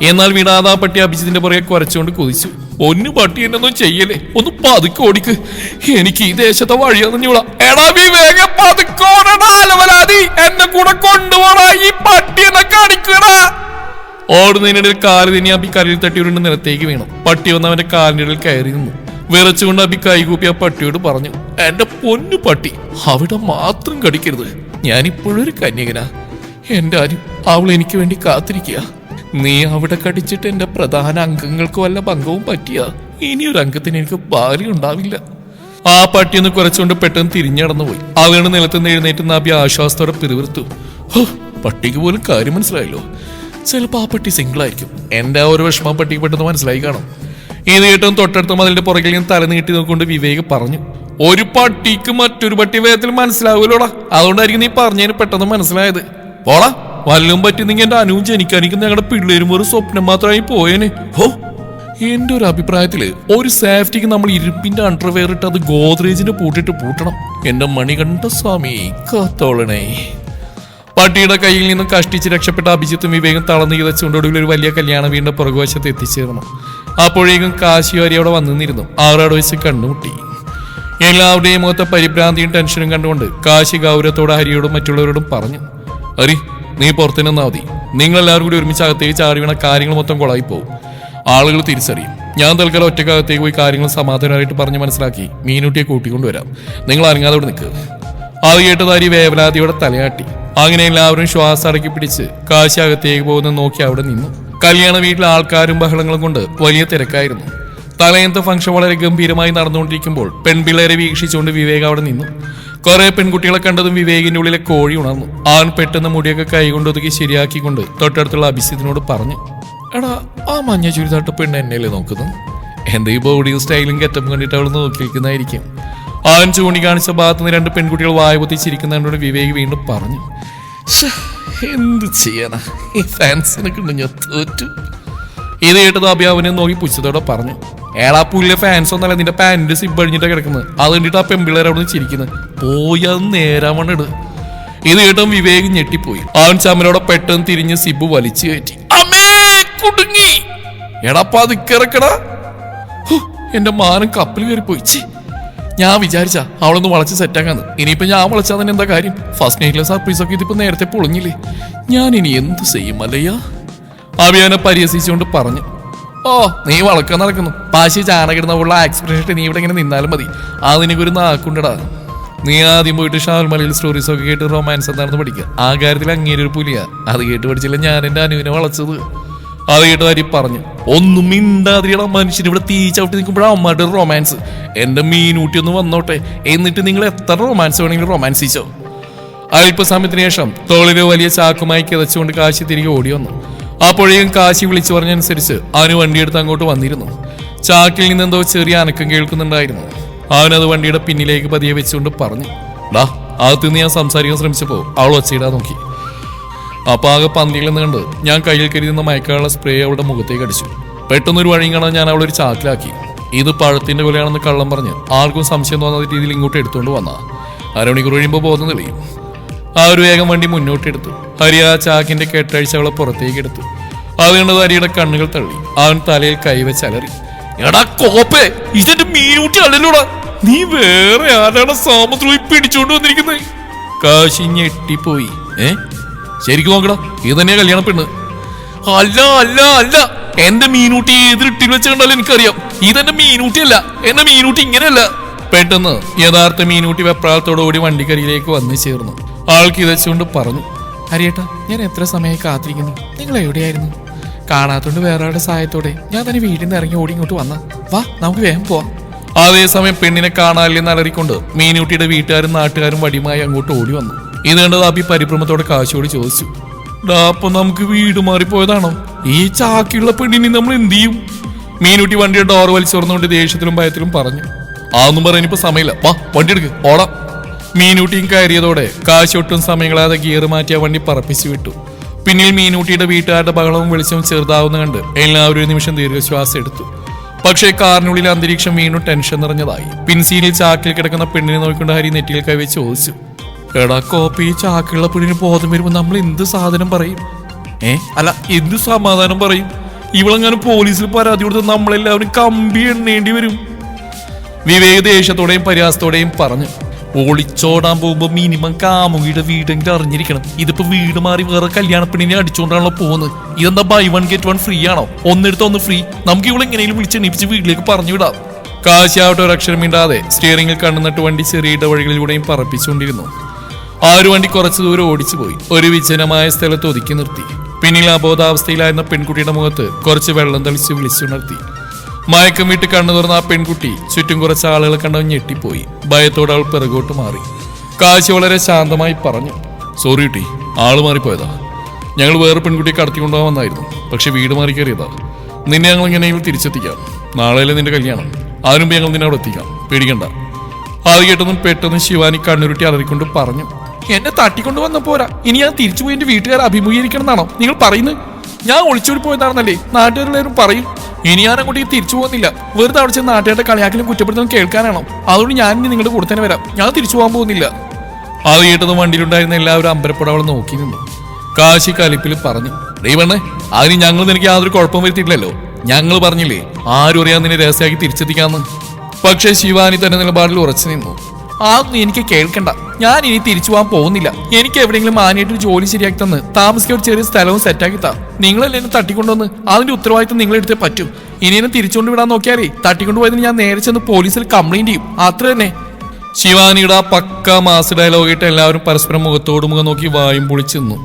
എന്നാൽ വിടാതെ ആ പട്ടി അഭിജിത്തിന്റെ പുറകെ കുരച്ചുകൊണ്ട് കുതിച്ചു. ഒന്ന് പട്ടി എന്നൊന്നും ചെയ്യലേ, ഒന്ന് പതുക്കെ ഓടിക്ക്, എനിക്ക് ഈ ദേശത്തെ വഴിയൊന്നും. എടാ വിവേക, പതുക്കോടാ, എന്നെ കൂടെ കൊണ്ടുപോടാ, ഈ പട്ടി എന്നെ കാണിക്കടാ. ഓടുന്നതിനിടയിൽ കാല് തന്നെ അഭി കരയിൽ തട്ടി ഉരുണ്ട് നിലത്തേക്ക് വീണു. പട്ടി വന്ന് അവന്റെ കാലിന്റെ ഇടയിൽ കയറി നിന്നു. വിറച്ചുകൊണ്ട് അഭി കൈകൂപ്പി ആ പട്ടിയോട് പറഞ്ഞു, എന്റെ പൊന്നു പട്ടി, അവിടെ മാത്രം കടിക്കരുത്. ഞാനിപ്പോഴും ഒരു കന്യകനാ. എന്റെ ആരും അവൾ എനിക്ക് വേണ്ടി കാത്തിരിക്കുക. നീ അവിടെ കടിച്ചിട്ട് എന്റെ പ്രധാന അംഗങ്ങൾക്ക് വല്ല ഭംഗവും പറ്റിയ ഇനിയൊരു അംഗത്തിന് എനിക്ക് ഭാര്യ ഉണ്ടാവില്ല. ആ പട്ടിയൊന്ന് കുറച്ചുകൊണ്ട് പെട്ടെന്ന് തിരിഞ്ഞടന്നു പോയി. അവളാണ് നിലത്തുനിന്ന് എഴുന്നേറ്റ് അഭി ആശ്വാസത്തോടെ പിറുവിറുത്തു. പട്ടിക്ക് പോലും കാര്യം മനസ്സിലായല്ലോ. ചിലപ്പോ ആ പട്ടി സിംഗിൾ ആയിരിക്കും. എന്റെ ആ ഒരു വിഷമം പട്ടിക്ക് പെട്ടെന്ന് മനസ്സിലായി കാണും. ഇത് കേട്ടും തൊട്ടടുത്ത മതിലിന്റെ പുറകിൽ നിന്ന് തല നീട്ടി നോക്കൊണ്ട് വിവേക് പറഞ്ഞു, ഒരു പട്ടിക്ക് മറ്റൊരു പട്ടി വേഗത്തിൽ മനസ്സിലാവൂലോടാ. അതുകൊണ്ടായിരിക്കും നീ പറഞ്ഞതിന് പെട്ടെന്ന് മനസ്സിലായത്. പോടാ, വല്ലതും പറ്റി നിങ്ങൾ എന്റെ അനുവും ജനിക്കാനിരിക്കുന്ന ഞങ്ങളുടെ പിള്ളേരും ഒരു സ്വപ്നം മാത്രമായി പോയേനെ. ഹോ, എന്റെ ഒരു അഭിപ്രായത്തില് ഒരു സേഫ്റ്റിക്ക് നമ്മൾ ഇരുപ്പിന്റെ അണ്ടർവെയർ ഇട്ട് അത് ഗോദ്രേജിന്റെ പൂട്ടിട്ട് പൂട്ടണം. എന്റെ മണികണ്ഠ സ്വാമി കാത്തോളണേ. പട്ടിയുടെ കയ്യിൽ നിന്നും കഷ്ടിച്ച് രക്ഷപ്പെട്ട അഭിജിത്തും വിവേകം തളർന്നു കിതച്ചുകൊണ്ട് ഒടുവിൽ ഒരു വലിയ കല്യാണ വീടിന്റെ പുറകുവശത്ത് എത്തിച്ചേർന്നു. അപ്പോഴേക്കും കാശിവാരി അവിടെ വന്നു നിന്നിരുന്നു. ആറോട് വെച്ച് കണ്ടുമുട്ടി. എല്ലാവരുടെയും മുഖത്തെ പരിഭ്രാന്തിയും ടെൻഷനും കണ്ടുകൊണ്ട് കാശി ഗൗരവത്തോടെ ഹരിയോടും മറ്റുള്ളവരോടും പറഞ്ഞു, ഹരി നീ പുറത്തു നിന്നാ മതി. നിങ്ങളെല്ലാവരും കൂടി ഒരുമിച്ച് അകത്തേക്ക് ചാടി വീണ കാര്യങ്ങൾ മൊത്തം കൊളായി പോകും. ആളുകൾ തിരിച്ചറിയും. ഞാൻ തൽക്കാലം ഒറ്റക്കകത്തേക്ക് പോയി കാര്യങ്ങൾ സമാധാനമായിട്ട് പറഞ്ഞ് മനസ്സിലാക്കി മീനുട്ടിയെ കൂട്ടിക്കൊണ്ടുവരാം. നിങ്ങൾ അനങ്ങാതെ ഇവിടെ നിൽക്കുക. അത് കേട്ടത് ഹരി വേവലാതിയോടെ തലയാട്ടി. അങ്ങനെ എല്ലാവരും ശ്വാസം അടക്കി പിടിച്ച് കാശി അകത്തേക്ക് പോകുന്ന നോക്കി അവിടെ നിന്നു. കല്യാണ വീട്ടിലെ ആൾക്കാരും ബഹളങ്ങളും കൊണ്ട് വലിയ തിരക്കായിരുന്നു. തലേന്നത്തെ ഫംഗ്ഷൻ വളരെ ഗംഭീരമായി നടന്നുകൊണ്ടിരിക്കുമ്പോൾ പെൺപിള്ളേരെ വീക്ഷിച്ചുകൊണ്ട് വിവേക് അവിടെ നിന്നു. കുറെ പെൺകുട്ടികളെ കണ്ടതും വിവേകിന്റെ ഉള്ളിലെ കോഴി ഉണർന്നു. അവൻ പെട്ടെന്ന് മുടിയൊക്കെ കൈകൊണ്ട് ഒതുക്കി ശരിയാക്കിക്കൊണ്ട് തൊട്ടടുത്തുള്ള അഭിജിത്തിനോട് പറഞ്ഞു, എടാ ആ മഞ്ഞ ചുരിദാട്ട പെണ്ണ് എന്നെയല്ലേ നോക്കുന്നു? എന്റെ ഈ ബോഡിയും സ്റ്റൈലും ഗെറ്റപ്പും കണ്ടിട്ട് അവൾ നോക്കി നിൽക്കുന്നതായിരിക്കും. അവൻ ചൂണ്ടിക്കാണിച്ച ഭാഗത്ത് നിന്ന് രണ്ട് പെൺകുട്ടികൾ വായുപൊത്തിച്ചിരിക്കുന്നതിനോട് വിവേക് വീണ്ടും പറഞ്ഞു, എന്ത് ചെയ്യാനാ ഈ ഫാൻസിനെ കൊണ്ട് ഞാൻ തോറ്റു. ഇത് കേട്ടത് അഭി അവനെ നോക്കി പുച്ഛത്തോടെ പറഞ്ഞു, ഏടാ പുല്ലെ ഫാൻസ് ഒന്നല്ല, നിന്റെ പാൻറ് സിബ് അഴിഞ്ഞിട്ടാ കിടക്കുന്നത്. അത് കണ്ടിട്ട് ആ പെൺപിള്ളേർ അവിടെ നിന്ന് ചിരിക്കുന്നത്. പോയി അത് നേരാവണ്ണിട്. ഇത് കേട്ടും വിവേക് ഞെട്ടിപ്പോയി. അവൻ ചമ്മലോടെ പെട്ടെന്ന് തിരിഞ്ഞ് സിബ് വലിച്ചു കയറ്റി. അമ്മേ കുടുങ്ങി. എടാ പതുക്കിറക്കടാ. എന്റെ മാനം കപ്പൽ കയറി പോയിച്ച്. ഞാൻ വിചാരിച്ച അവളൊന്ന് വളച്ച് സെറ്റാക്കാന്ന്. ഇനിയിപ്പോ ഞാൻ വളച്ചാൽ തന്നെ എന്താ കാര്യം? ഫസ്റ്റ് നൈറ്റിലെ സർപ്രൈസ് ഒക്കെ ഇതിപ്പോ നേരത്തെ പൊളിഞ്ഞില്ലേ? ഞാൻ ഇനി എന്ത് ചെയ്യും അല്ലയ്യ? അഭിയാനെ പരിഹസിച്ചുകൊണ്ട് പറഞ്ഞു, ഓ നീ വളക്കാൻ നടക്കുന്നു. പാശി ചാണകിടുന്ന ഉള്ള എക്സ്പ്രഷൻ നീ ഇവിടെ ഇങ്ങനെ നിന്നാലും മതി. അതിനൊരു നാക്കുണ്ടടാ. നീ ആദ്യം പോയിട്ട് ഷാൽമലയിൽ സ്റ്റോറീസ് ഒക്കെ കേട്ട് റൊമാൻസ് എന്താണെന്ന് പഠിക്കുക. ആ കാര്യത്തിൽ അങ്ങേരെ ഒരു പുലിയാ. അത് കേട്ട് പഠിച്ചില്ല ഞാൻ എന്റെ അനുവിനെ വളച്ചത്. അത് കേട്ട് ഹരി പറഞ്ഞു, ഒന്നും മിണ്ടാതിരിയണം. മനുഷ്യൻ ഇവിടെ തീ ചവിട്ടി നിൽക്കുമ്പോഴാണ് അമ്മയുടെ റൊമാൻസ്. എന്റെ മീനൂട്ടി ഒന്ന് വന്നോട്ടെ, എന്നിട്ട് നിങ്ങൾ എത്ര റൊമാൻസ് വേണമെങ്കിലും റൊമാൻസിച്ചോ. അല്പസമയത്തിന് ശേഷം തോളില് വലിയ ചാക്കുമായി കിതച്ചുകൊണ്ട് കാശി തിരികെ ഓടി വന്നു. അപ്പോഴേക്കും കാശി വിളിച്ചു പറഞ്ഞനുസരിച്ച് അവന് വണ്ടിയെടുത്ത് അങ്ങോട്ട് വന്നിരുന്നു. ചാക്കിൽ നിന്നെന്തോ ചെറിയ അനക്കം കേൾക്കുന്നുണ്ടായിരുന്നു. അവനത് വണ്ടിയുടെ പിന്നിലേക്ക് പതിയെ വെച്ചുകൊണ്ട് പറഞ്ഞു, ഡാ അകത്ത് നിന്ന് ഞാൻ സംസാരിക്കാൻ ശ്രമിച്ചപ്പോ അവൾ ഒച്ചയിടാൻ നോക്കി. അപ്പൊ ആകെ പന്തികളെന്ന് കണ്ട് ഞാൻ കയ്യിൽ കരുതുന്ന മയക്കാനുള്ള സ്പ്രേ അവളുടെ മുഖത്തേക്ക് അടിച്ചു. പെട്ടെന്നൊരു വഴിയും കാണാൻ ഞാൻ അവളൊരു ചാക്കിലാക്കി. ഇത് പഴത്തിന്റെ കൊലയാണെന്ന് കള്ളം പറഞ്ഞ് ആർക്കും സംശയം തോന്നാത്ത രീതിയിൽ ഇങ്ങോട്ട് എടുത്തുകൊണ്ട് വന്നാ. അരമണിക്കൂർ കഴിയുമ്പോൾ ബോധം തെളിയും. ആ ഒരു വേഗം വണ്ടി മുന്നോട്ടെടുത്തു. ഹരി ആ ചാക്കിന്റെ കെട്ടഴിച്ച് അവളെ പുറത്തേക്ക് എടുത്തു. അതുകൊണ്ട് ഹരിയുടെ കണ്ണുകൾ തള്ളി. അവൻ തലയിൽ കൈവച്ചലറി, എടാ കോപ്പേ, ഇതെന്റെ മീനൂട്ടി അല്ലല്ലോടാ. നീ വേറെ ആരാണ് സാമദ്രോഹി പിടിച്ചോണ്ട് വന്നിരിക്കുന്നത്? കാശി ഞെട്ടിപ്പോയി. ശരിക്കും നോക്കടാ, ഇത് തന്നെയാ കല്യാണ പെണ്ണ്. അല്ല അല്ല അല്ല, എന്റെ മീനൂട്ടി എതിരിട്ടിൽ വെച്ച് കണ്ടാലും എനിക്കറിയാം ഇതെന്റെ മീനൂട്ടിയല്ല. എന്റെ മീനൂട്ടി ഇങ്ങനെയല്ല. പെട്ടെന്ന് യഥാർത്ഥ മീനൂട്ടി വെപ്രാളത്തോടുകൂടി വണ്ടിക്കരിയിലേക്ക് വന്നു ചേർന്നു. ആൾക്ക് ഇതച്ചുകൊണ്ട് പറഞ്ഞു, ഹരിയേട്ടാ ഞാൻ എത്ര സമയമായി കാത്തിരിക്കുന്നു. നിങ്ങൾ എവിടെയായിരുന്നു? കാണാത്തോണ്ട് വേറെ ആളുടെ സഹായത്തോടെ ഞാൻ തന്നെ വീട്ടിൽ നിന്ന് ഇറങ്ങി ഓടി ഇങ്ങോട്ട് വന്ന. വാ നമുക്ക് വേഗം പോവാം. അതേസമയം പെണ്ണിനെ കാണാനില്ലെന്ന് അലറിക്കൊണ്ട് മീനൂട്ടിയുടെ വീട്ടുകാരും നാട്ടുകാരും വടിയുമായി അങ്ങോട്ട് ഓടി വന്നു. ഇത് കണ്ടത് അഭി പരിഭ്രമത്തോടെ കാശിയോട് ചോദിച്ചു, ഡാ അപ്പൊ നമുക്ക് വീട് മാറിപ്പോയതാണോ? ഈ ചാക്കിയുള്ള പെണ്ണിനെ നമ്മൾ എന്ത് ചെയ്യും? മീനൂട്ടി വണ്ടിയുടെ ഡോർ വലിച്ചോർന്നുകൊണ്ട് ദേഷ്യത്തിലും ഭയത്തിലും പറഞ്ഞു. അതൊന്നും പറയാനിപ്പോ സമയമില്ല, വാ വണ്ടി എടുക്ക് ഓടാം. മീനൂട്ടിയും കയറിയതോടെ കാശി ഒട്ടും സമയങ്ങളാതെ ഗിയർ മാറ്റി ആ വണ്ടി പറപ്പിച്ചു വിട്ടു. പിന്നിൽ മീനൂട്ടിയുടെ വീട്ടുകാരുടെ ബഹളവും വെളിച്ചവും ചെറുതാവുന്ന കണ്ട് എല്ലാവരും ഒരു നിമിഷം ദീർഘശ്വാസം എടുത്തു. പക്ഷേ കാറിനുള്ളിലെ അന്തരീക്ഷം വീണ്ടും ടെൻഷൻ നിറഞ്ഞതായി. പിൻസീനിൽ ചാക്കിൽ കിടക്കുന്ന പെണ്ണിനെ നോക്കിക്കൊണ്ട് ഹരി നെറ്റിയിൽ കൈവച്ച് ചോദിച്ചു, എടാ കോപ്പി, ചാക്കിലുള്ള പെണ്ണിന് ബോധം വരുമ്പോ നമ്മൾ എന്ത് സാധനം പറയും? അല്ല എന്ത് സമാധാനം പറയും? ഇവളെങ്ങാനും പോലീസിൽ പരാതി കൊടുത്ത് നമ്മളെല്ലാവരും കമ്പി എണ്ണേണ്ടി വരും. വിവേക് ദേഷ്യത്തോടെയും പരിഹാസത്തോടെയും പറഞ്ഞു, ഒളിച്ചോടാൻ പോകുമ്പോ മിനിമം കാമുകിയുടെ വീടെങ്കിലും അറിഞ്ഞിരിക്കണം. ഇതിപ്പോ വീട് മാറി വേറെ കല്യാണപ്പെണ്ണിനെ അടിച്ചോണ്ടാണല്ലോ പോകുന്നത്. ഇതെന്താ ബൈ 1 get 1 ഫ്രീ ആണോ? ഒന്നെടുത്ത് ഒന്ന് ഫ്രീ. നമുക്ക് ഇവിടെ എങ്ങനെയും വിളിച്ചെണീപ്പിച്ച് വീട്ടിലേക്ക് പറഞ്ഞു വിടാം. കാശാവട്ടെ ഒരു അക്ഷരം മിണ്ടാതെ സ്റ്റിയറിംഗിൽ കണ്ണുനട്ട് വണ്ടി ചെറിയ ഇടവഴികളിലൂടെയും പറപ്പിച്ചുകൊണ്ടിരുന്നു. ആ ഒരു വണ്ടി കുറച്ചു ദൂരം ഓടിച്ചു പോയി ഒരു വിജനമായ സ്ഥലത്ത് ഒതുക്കി നിർത്തി. പിന്നിൽ അബോധാവസ്ഥയിലായിരുന്ന പെൺകുട്ടിയുടെ മുഖത്ത് കുറച്ച് വെള്ളം തളിച്ച് വിളിച്ചുണർത്തി. മയക്കം വിട്ട് കണ്ണു തുറന്ന ആ പെൺകുട്ടി ചുറ്റും കുറച്ച് ആളുകൾ കണ്ടവൻ ഞെട്ടിപ്പോയി. ഭയത്തോടെ അവൾ പിറകോട്ട് മാറി. കാശി വളരെ ശാന്തമായി പറഞ്ഞു, സോറി കുട്ടി, ആള് മാറിപ്പോയതാ. ഞങ്ങൾ വേറെ പെൺകുട്ടിയെ കടത്തിക്കൊണ്ടുപോകാൻ വന്നായിരുന്നു, പക്ഷെ വീട് മാറി കയറിയതാ. നിന്നെ ഞങ്ങൾ എങ്ങനെയെങ്കിലും തിരിച്ചെത്തിക്കാം. നാളെയല്ലേ നിന്റെ കല്യാണം, അതിനുമ്പ് ഞങ്ങൾ നിന്നെ അവിടെ എത്തിക്കാം, പേടിക്കണ്ട. അത് കേട്ടതും പെട്ടെന്ന് ശിവാനി കണ്ണുരുട്ടി അലറിക്കൊണ്ട് പറഞ്ഞു, എന്നെ തട്ടിക്കൊണ്ടു വന്ന പോരാ, ഇനി ഞാൻ തിരിച്ചു പോയി എന്റെ വീട്ടുകാരെ അഭിമുഖീകരിക്കണം എന്നാണോ നിങ്ങൾ പറയുന്നത്? ഞാൻ ഒളിച്ചോടി പോയതാണെന്നല്ലേ നാട്ടുകാരെല്ലാവരും പറയും. ഇനി ഞാൻ അങ്ങോട്ടേക്ക് തിരിച്ചു പോകുന്നില്ല. വെറുതെ അവിടെ ചെന്ന് നാട്ടുകാരുടെ കളിയാക്കലും കുറ്റപ്പെടുത്തലും കേൾക്കാനാണോ? അതുകൊണ്ട് ഞാൻ ഇനി നിങ്ങളുടെ കൂടെ തന്നെ വരാം. ഞാൻ തിരിച്ചു പോകാൻ പോകുന്നില്ല. അത് കേട്ടതും വണ്ടിയിലുണ്ടായിരുന്ന എല്ലാവരും അമ്പരപ്പോടെ അവളെ നോക്കി നിന്നു. കാശി കലിപ്പിൽ പറഞ്ഞു, ദൈവണ്ണേ, അതിന് ഞങ്ങൾ നിനക്ക് യാതൊരു കുഴപ്പം വരുത്തിയിട്ടില്ലല്ലോ. ഞങ്ങൾ പറഞ്ഞില്ലേ ആരും അറിയാൻ നിന്നെ രഹസ്യമാക്കി തിരിച്ചെത്തിക്കാന്ന്. പക്ഷെ ശിവാനി തന്നെ നിലപാടിൽ ഉറച്ചു നിന്നു. അതൊന്നും എനിക്ക് കേൾക്കണ്ട. ഞാൻ ഇനി തിരിച്ചു പോകാൻ പോകുന്നില്ല. എനിക്ക് എവിടെയെങ്കിലും മാനിയായിട്ട് ജോലി ശരിയാക്കി തന്ന് താമസിക്കാൻ ഒരു ചെറിയ സ്ഥലവും സെറ്റാക്കി താ. നിങ്ങളല്ലേ എന്നെ തട്ടിക്കൊണ്ടുവന്ന് അതിന്റെ ഉത്തരവാദിത്തം നിങ്ങളെടുത്തേ പറ്റൂ. ഇനി എന്നെ തിരിച്ചുകൊണ്ട് വിടാൻ നോക്കിയാലേ തട്ടിക്കൊണ്ടുപോയതിന് ഞാൻ നേരെ ചെന്ന് പോലീസിൽ കംപ്ലൈന്റ് ചെയ്യും. അത്ര തന്നെ. ശിവാനിയുടെ ആ പക്ക മാസ് ഡയലോഗിട്ട് എല്ലാവരും പരസ്പരം മുഖത്തോട് മുഖം നോക്കി വായും പൊളിച്ചു നിന്നു.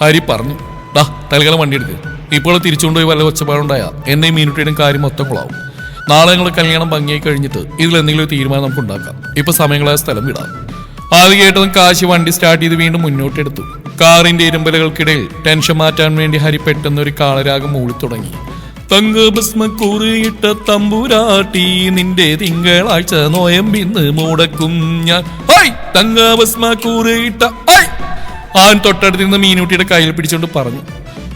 ഹരി പറഞ്ഞു, തൽക്കാലം വണ്ടി എടുക്ക്. ഇപ്പോൾ തിരിച്ചുകൊണ്ടുപോയി വല്ല ഒച്ചപ്പാടുണ്ടായ എന്നെ മീനുട്ടിയുടെ കാര്യം മൊത്തം കൊള്ളാവും. നാളെ ഞങ്ങൾ കല്യാണം ഭംഗിയായി കഴിഞ്ഞിട്ട് ഇതിൽ എന്തെങ്കിലും ഒരു തീരുമാനം നമുക്ക് ഉണ്ടാക്കാം. ഇപ്പൊ സമയങ്ങളായ സ്ഥലം വിടാം. അത് കേട്ടതും കാശി വണ്ടി സ്റ്റാർട്ട് ചെയ്ത് വീണ്ടും മുന്നോട്ടെടുത്തു. കാറിന്റെ ഇരുമ്പലുകൾക്കിടയിൽ ടെൻഷൻ മാറ്റാൻ വേണ്ടി ഹരി പെട്ടെന്ന് ഒരു കാളരാഗം മൂളി തുടങ്ങി. തങ്കഭസ്മക്കൂറിയിട്ട തമ്പുരാട്ടി നിന്റെ തിങ്കളാഴ്ച നോയമ്പിന്ന് മുടക്കും ഞാൻ. തങ്കഭസ്മക്കൂറിയിട്ട ആൻ തൊട്ടടുത്തിരുന്ന് മീനുട്ടിയുടെ കയ്യിൽ പിടിച്ചോണ്ട് പറഞ്ഞു,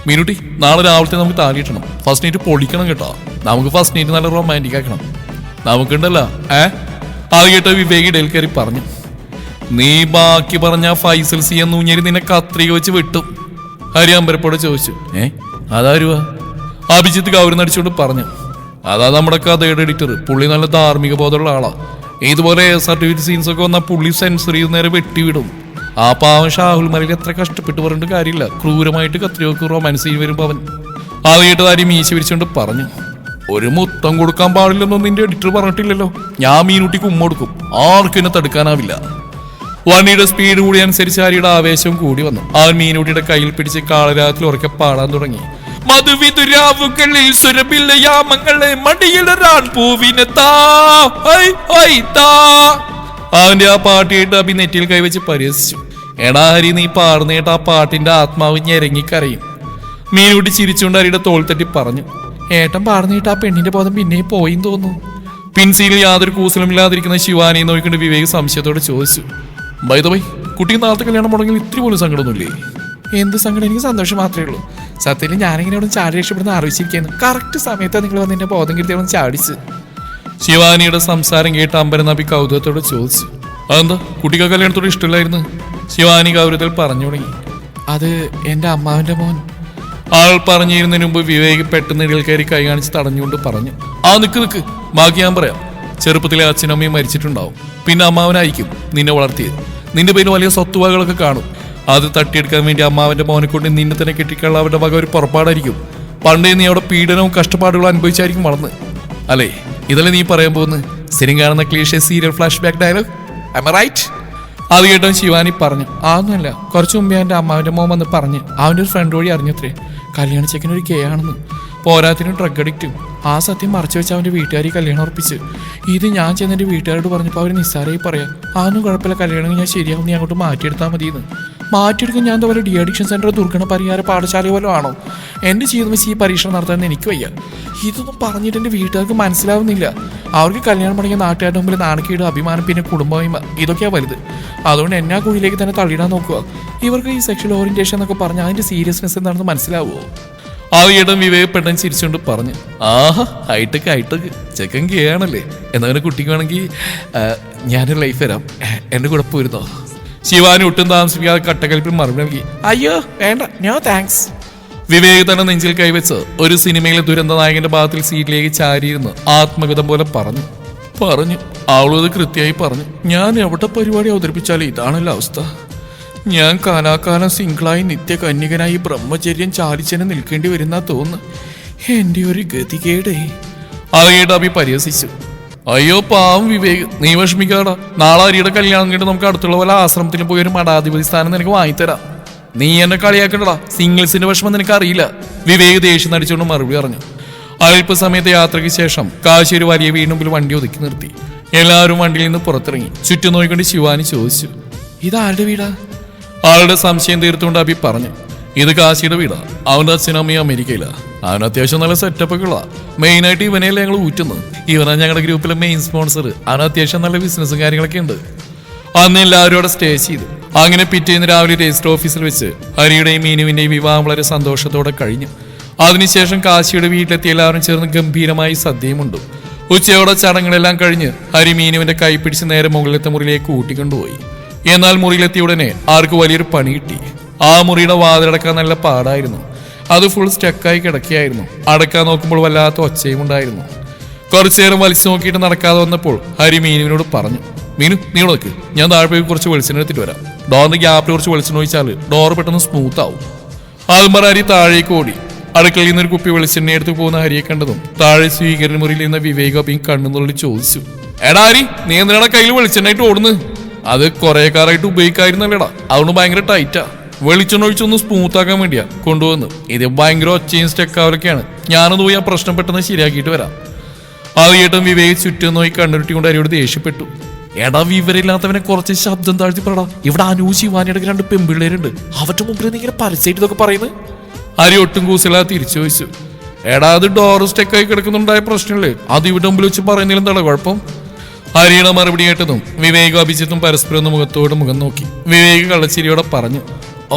മീനുട്ടി, നാളെ രാവിലത്തെ നമുക്ക് താലിയിട്ടണം. ഫസ്റ്റ് നൈറ്റ് പൊളിക്കണം കേട്ടോ. നമുക്ക് ഫസ്റ്റ് നൈറ്റ് നല്ല റൊമാൻറ്റിക് ആക്കണം. നമുക്കുണ്ടല്ലോ. അത് കേട്ട വിവേക് ഇടയിൽ കയറി പറഞ്ഞു, നീ ബാക്കി പറഞ്ഞ ഫൈസൽ സി എന്ന് ഊഞ്ഞേരി നിന്നെ കത്രിക വെച്ച് വിട്ടും. ഹരി അമ്പരപ്പോടെ ചോദിച്ചു, അതാരുവാ? അഭിജിത്ത് കൗരനടിച്ചോണ്ട് പറഞ്ഞു, അതാ നമ്മുടെ കഥയുടെ എഡിറ്റർ. പുള്ളി നല്ല ധാർമ്മിക ബോധമുള്ള ആളാ. ഇതുപോലെ സർട്ടിഫിക്കറ്റ് സീൻസ് ഒക്കെ വന്നാൽ പുള്ളി സെൻസർ ചെയ്ത് നേരെ വെട്ടിവിടും. ആ പാവൻ ഷാഹുൽ മലയിൽ എത്ര കഷ്ടപ്പെട്ട് പറഞ്ഞിട്ട് കാര്യമില്ല. ക്രൂരമായിട്ട് കത്രിയൊക്കെ റൊമാൻസ് ചെയ്ത് വരുമ്പോ അവൻ അത് കേട്ടതാരി മീശ വിരിച്ചോണ്ട് പറഞ്ഞു, ഒരു മുത്തം കൊടുക്കാൻ പാടില്ലെന്നൊന്നും നിന്റെ എഡിറ്റർ പറഞ്ഞിട്ടില്ലല്ലോ. ഞാൻ മീനുട്ടിക്ക് ഉമ്മ കൊടുക്കും. ആർക്കും എന്നെ തടുക്കാനാവില്ല. വണ്ടിയുടെ സ്പീഡ് കൂടിയനുസരിച്ച് ഹരിയുടെ ആവേശവും കൂടി വന്നു. അവൻ മീനുട്ടിയുടെ കയ്യിൽ പിടിച്ച് കാളരാത്തിൽ ഉറക്കെ പാടാൻ തുടങ്ങി. മധുവിതുരാവുകളിൽ സുരഭില്ല യാമങ്ങളെ മടിയിലൊരാൺ പൂവിനെ താ. അവന്റെ ആ പാട്ട് കേട്ട് അഭി നെറ്റിയിൽ കൈവച്ച് പരിഹസിച്ചു. എടാ ഹരി, നീ പാടുന്നേട്ട് ആ പാട്ടിന്റെ ആത്മാവ് ഞെരങ്ങിക്കരയും. മീനുട്ടി ചിരിച്ചുകൊണ്ട് ഹരിയുടെ തോൾ തട്ടി പറഞ്ഞു, ഏട്ടൻ പാടുന്നേട്ട് ആ പെണ്ണിന്റെ ബോധം പിന്നെയും പോയിന്ന് തോന്നുന്നു. പിൻസീലിൽ യാതൊരു കൂസലും ഇല്ലാതിരിക്കുന്ന ശിവാനിയെ നോക്കിക്കൊണ്ട് വിവേക് സംശയത്തോടെ ചോദിച്ചു, ബൈ ദ ബൈ, കുട്ടി നാളത്തെ കല്യാണം മുടങ്ങിൽ ഇത്തിരി പോലും സങ്കടമൊന്നുമില്ലേ? എന്ത് സങ്കടം? എനിക്ക് സന്തോഷം മാത്രമേ ഉള്ളൂ. സത്യത്തിൽ ഞാനിങ്ങനെ അവിടെ ചാടി രക്ഷപ്പെടുന്ന ആലോചിച്ചിരിക്കുന്നു. കറക്റ്റ് സമയത്താണ് നിങ്ങൾ വന്ന് എന്റെ ബോധം കിട്ടി അവിടെ ചാടിച്ച്. ശിവാനിയുടെ സംസാരം കേട്ട് അമ്പരനാഭി കൗതുകത്തോടെ ചോദിച്ചു, അതെന്താ കുട്ടിക്ക് കല്യാണത്തോട് ഇഷ്ടമില്ലായിരുന്നു? ശിവാനി കൗരവത്തിൽ പറഞ്ഞു തുടങ്ങി, അത് എന്റെ അമ്മാവന്റെ മോൻ. ആൾ പറഞ്ഞിരുന്നതിന് മുമ്പ് വിവേക് പെട്ടെന്ന് ഇടയിൽ കയറി കൈ കാണിച്ച് തടഞ്ഞുകൊണ്ട് പറഞ്ഞു, നിക്ക് ബാക്കി ഞാൻ പറയാം. ചെറുപ്പത്തിലെ അച്ഛനും അമ്മയും മരിച്ചിട്ടുണ്ടാവും. പിന്നെ അമ്മാവനായിരിക്കും നിന്നെ വളർത്തിയത്. നിന്റെ പേര് വലിയ സ്വത്തുവകകളൊക്കെ കാണും. അത് തട്ടിയെടുക്കാൻ വേണ്ടി അമ്മാവന്റെ മോനെ കൊണ്ട് നിന്നെ തന്നെ കെട്ടിക്കാനുള്ള അവരുടെ വക ഒരു പുറപ്പാടായിരിക്കും. പണ്ടേ നീ അവിടെ പീഡനവും കഷ്ടപ്പാടുകളും അനുഭവിച്ചായിരിക്കും വളർന്ന്, അല്ലേ? ഇതല്ലേ നീ പറയാൻ പോകുന്നത്? സ്ഥിരം കാണുന്ന cliche serial flash back dialogue. Am I right? അത് കേട്ടോ ശിവാനി പറഞ്ഞു, അതൊന്നുമല്ല. കുറച്ചു മുമ്പേ എൻ്റെ അമ്മാവന്റെ മോൻ വന്ന് പറഞ്ഞ് അവൻ്റെ ഒരു ഫ്രണ്ട് വഴി അറിഞ്ഞത്രേ കല്യാണ ചെക്കനൊരു കെ ആണെന്ന്. പോരാത്തിന് ഡ്രഗ് അഡിക്റ്റും. ആ സത്യം മറച്ചു വെച്ച് അവൻ്റെ വീട്ടുകാർ കല്യാണം ഉറപ്പിച്ച്. ഇത് ഞാൻ ചെന്ന് എൻ്റെ വീട്ടുകാരോട് പറഞ്ഞപ്പോൾ അവർ നിസ്സാരമായി പറയാം, അതൊന്നും കുഴപ്പമില്ല, കല്യാണം ഞാൻ ശരിയാവും, നീ അങ്ങോട്ട് മാറ്റിയെടുത്താൽ മതിയെന്ന്. മാറ്റിയെടുക്കാൻ ഞാൻ പോലെ ഡി അഡിക്ഷൻ സെന്റർ, ദുർഗണ പരിഹാര പാഠശാല പോലും ആണോ? എൻ്റെ ജീവിതം വെച്ച് ഈ പരീക്ഷണം നടത്താൻ എനിക്ക് വയ്യ. ഇതൊന്നും പറഞ്ഞിട്ട് എൻ്റെ വീട്ടുകാർക്ക് മനസ്സിലാവുന്നില്ല. അവർക്ക് കല്യാണം പണിയ നാട്ടുകാരുടെ മുമ്പിൽ നാണക്കേട്, അഭിമാനം, പിന്നെ കുടുംബമഹിമ, ഇതൊക്കെയാണ് വലുത്. അതുകൊണ്ട് എന്നെ ആ കുഴിയിലേക്ക് തന്നെ തള്ളിയിടാൻ നോക്കുക. ഇവർക്ക് ഈ സെക്ഷൽ ഓറിയന്റേഷൻ എന്നൊക്കെ പറഞ്ഞാൽ അതിൻ്റെ സീരിയസ്നെസ് എന്താണെന്ന് മനസ്സിലാവുമോ? ആ ഇടം വിവേക് പെട്ടെന്ന് ചിരിച്ചുകൊണ്ട് പറഞ്ഞു, ആഹാ, ഹൈടെക് ചെക്കൻ കെ ആണല്ലേ? എന്നങ്ങനെ കുട്ടിക്ക് വേണമെങ്കിൽ ഞാനൊരു ലൈഫ് തരാം, എൻ്റെ കൂടെ പോയിരുന്നോ? ശിവാനി ഒട്ടും താമസിപ്പിക്കാതെ കട്ടക്കലിപ്പിൽ മറുപടി നൽകി, അയ്യോ വേണ്ട, നോ താങ്ക്സ്. വിവേക് തന്നെ നെഞ്ചിൽ കൈവച്ച് ഒരു സിനിമയിലെ ദുരന്ത നായകന്റെ ഭാഗത്തിൽ സീറ്റിലേക്ക് ചാരിയിരുന്ന് ആത്മഗതം പോലെ പറഞ്ഞു അവളത് കൃത്യമായി പറഞ്ഞു, ഞാൻ എവിടെ പരിപാടി അവതരിപ്പിച്ചാലും ഇതാണല്ലോ അവസ്ഥ. ഞാൻ കാലാകാലം സിംഗിളായി നിത്യകന്യകനായി ബ്രഹ്മചര്യം ചാലിച്ചെന്നെ നിൽക്കേണ്ടി വരുന്ന തോന്നുന്നു. എന്റെ ഒരു ഗതികേടേ. അതേട്ട് അഭി പരിഹസിച്ചു. അയ്യോ പാവം വിവേക്, നീ വിഷമിക്കാടാ. നാളെ അരിയുടെ കല്യാണം കഴിഞ്ഞിട്ട് നമുക്ക് അടുത്തുള്ള പോലെ ആശ്രമത്തിൽ പോയി ഒരു മഠാധിപതി സ്ഥാനം നിനക്ക് വാങ്ങിത്തരാം. നീ എന്നെ കളിയാക്കണ്ടടാ, സിംഗിൾസിന്റെ വിഷമം നിനക്ക് അറിയില്ല. വിവേക് ദേഷ്യം നടിച്ചുകൊണ്ട് മറുപടി പറഞ്ഞു. അല്പസമയത്തെ യാത്രയ്ക്ക് ശേഷം കാശി ഒരു വലിയ വീടിനുമ്പിൽ വണ്ടി ഒതുക്കി നിർത്തി. എല്ലാവരും വണ്ടിയിൽ നിന്ന് പുറത്തിറങ്ങി. ചുറ്റും നോക്കിക്കൊണ്ട് ശിവാനി ചോദിച്ചു, ഇതാരുടെ വീടാ? ആളുടെ സംശയം തീർത്തുകൊണ്ട് അഭി പറഞ്ഞു, ഇത് കാശിയുടെ വീടാ. അവന്റെ അച്ഛനും അമ്മയും അമേരിക്കയിലാ. അവന് അത്യാവശ്യം നല്ല സെറ്റപ്പൊക്കെ ഉള്ള. മെയിനായിട്ട് ഇവനെയല്ലേ ഞങ്ങൾ ഊറ്റുന്നത്. ഇവനാ ഞങ്ങളുടെ ഗ്രൂപ്പിലെ മെയിൻ സ്പോൺസർ. അവന് അത്യാവശ്യം നല്ല ബിസിനസ്സും കാര്യങ്ങളൊക്കെ ഉണ്ട്. അന്ന് എല്ലാവരും അവിടെ സ്റ്റേ ചെയ്തു. അങ്ങനെ പിറ്റേന്ന് രാവിലെ രജിസ്റ്റർ ഓഫീസിൽ വെച്ച് ഹരിയുടെയും മീനുവിന്റെയും വിവാഹം വളരെ സന്തോഷത്തോടെ കഴിഞ്ഞു. അതിനുശേഷം കാശിയുടെ വീട്ടിലെത്തി എല്ലാവരും ചേർന്ന് ഗംഭീരമായി സദ്യയുമുണ്ട്. ഉച്ചയോടെ ചടങ്ങുകളെല്ലാം കഴിഞ്ഞ് ഹരി മീനുവിന്റെ കൈ പിടിച്ച് നേരെ മുകളിലത്തെ മുറിയിലേക്ക് കൂട്ടിക്കൊണ്ടുപോയി. എന്നാൽ മുറിയിലെത്തിയ ഉടനെ ആർക്ക് വലിയൊരു പണി കിട്ടി. ആ മുറിയുടെ വാതിലടക്കാൻ നല്ല പാടായിരുന്നു. അത് ഫുൾ സ്റ്റക്കായി കിടക്കുകയായിരുന്നു. അടക്കാൻ നോക്കുമ്പോൾ വല്ലാത്ത ഒച്ചയും ഉണ്ടായിരുന്നു. കുറച്ചു നേരം വലിച്ചു നോക്കിയിട്ട് നടക്കാതെ വന്നപ്പോൾ ഹരി മീനുവിനോട് പറഞ്ഞു, മീനു നീ നോക്ക്, ഞാൻ താഴെ പോയി കുറച്ച് വെളിച്ചെണ്ണ എടുത്തിട്ട് വരാം. ഡോറിന്റെ ഗ്യാപ്പിൽ കുറച്ച് വെളിച്ചെണ്ണ ഒഴിച്ചാൽ ഡോർ പെട്ടെന്ന് സ്മൂത്ത് ആവും. അതുമ്പോൾ ഹരി താഴേക്ക് ഓടി. അടുക്കളയിൽ നിന്നൊരു കുപ്പി വെളിച്ചെണ്ണ എടുത്ത് പോകുന്ന ഹരിയെ കണ്ടതും താഴെ സ്വീകരണ മുറിയിൽ നിന്ന് വിവേകയും കണ്ണുന്നുള്ളി ചോദിച്ചു, എടാ ഹരി, നീ എന്തിനാ കയ്യിൽ വെളിച്ചെണ്ണയായിട്ട് ഓടുന്നു? അത് കുറെ കാറായിട്ട് ഉപയോഗിക്കായിരുന്നല്ലേടാ, അതുകൊണ്ട് ഭയങ്കര ടൈറ്റാ. വെളിച്ചെണ്ണ ഒഴിച്ചൊന്ന് സ്മൂത്ത് ആക്കാൻ വേണ്ടിയാ കൊണ്ടുവന്നു. ഇത് ഭയങ്കര ഒച്ചയും സ്റ്റെക്കാവലൊക്കെയാണ്. ഞാനൊന്ന് പോയി ആ പ്രശ്നം പെട്ടെന്ന് ശരിയാക്കിയിട്ട് വരാം. അത് കേട്ടും വിവേക് ചുറ്റും നോക്കി കണ്ണുരുട്ടിക്കൊണ്ട് ഹരിയോട് ദേഷ്യപ്പെട്ടു. എടാ വിവരമില്ലാത്തവനെ കുറച്ച് ശബ്ദം താഴ്ത്തി പറടാ. ഇവിടെ അനു ശിവാനിയുടെ 2 പെൺപിള്ളേരുണ്ട്. അവരുടെ മുമ്പിൽ നീ ഇങ്ങനെ പരസ്യമായിട്ട് ഇതൊക്കെ പറയുന്നത്? ഹരി ഒട്ടും കൂസലാ തിരിച്ചു ചോദിച്ചു. എടാ അത് ഡോർ സ്റ്റെക്കായി കിടക്കുന്നുണ്ടായ പ്രശ്നമില്ലേ, അത് ഇവിടെ മുമ്പിൽ വെച്ച് പറയുന്നതിലും എന്താണ് കുഴപ്പം? ഹരിയുടെ മറുപടി കേട്ടതും വിവേക് അഭിജിത്തും പരസ്പരം ഒന്ന് മുഖത്തോട് മുഖം നോക്കി. വിവേക് കള്ളച്ചിരിയോടെ പറഞ്ഞു,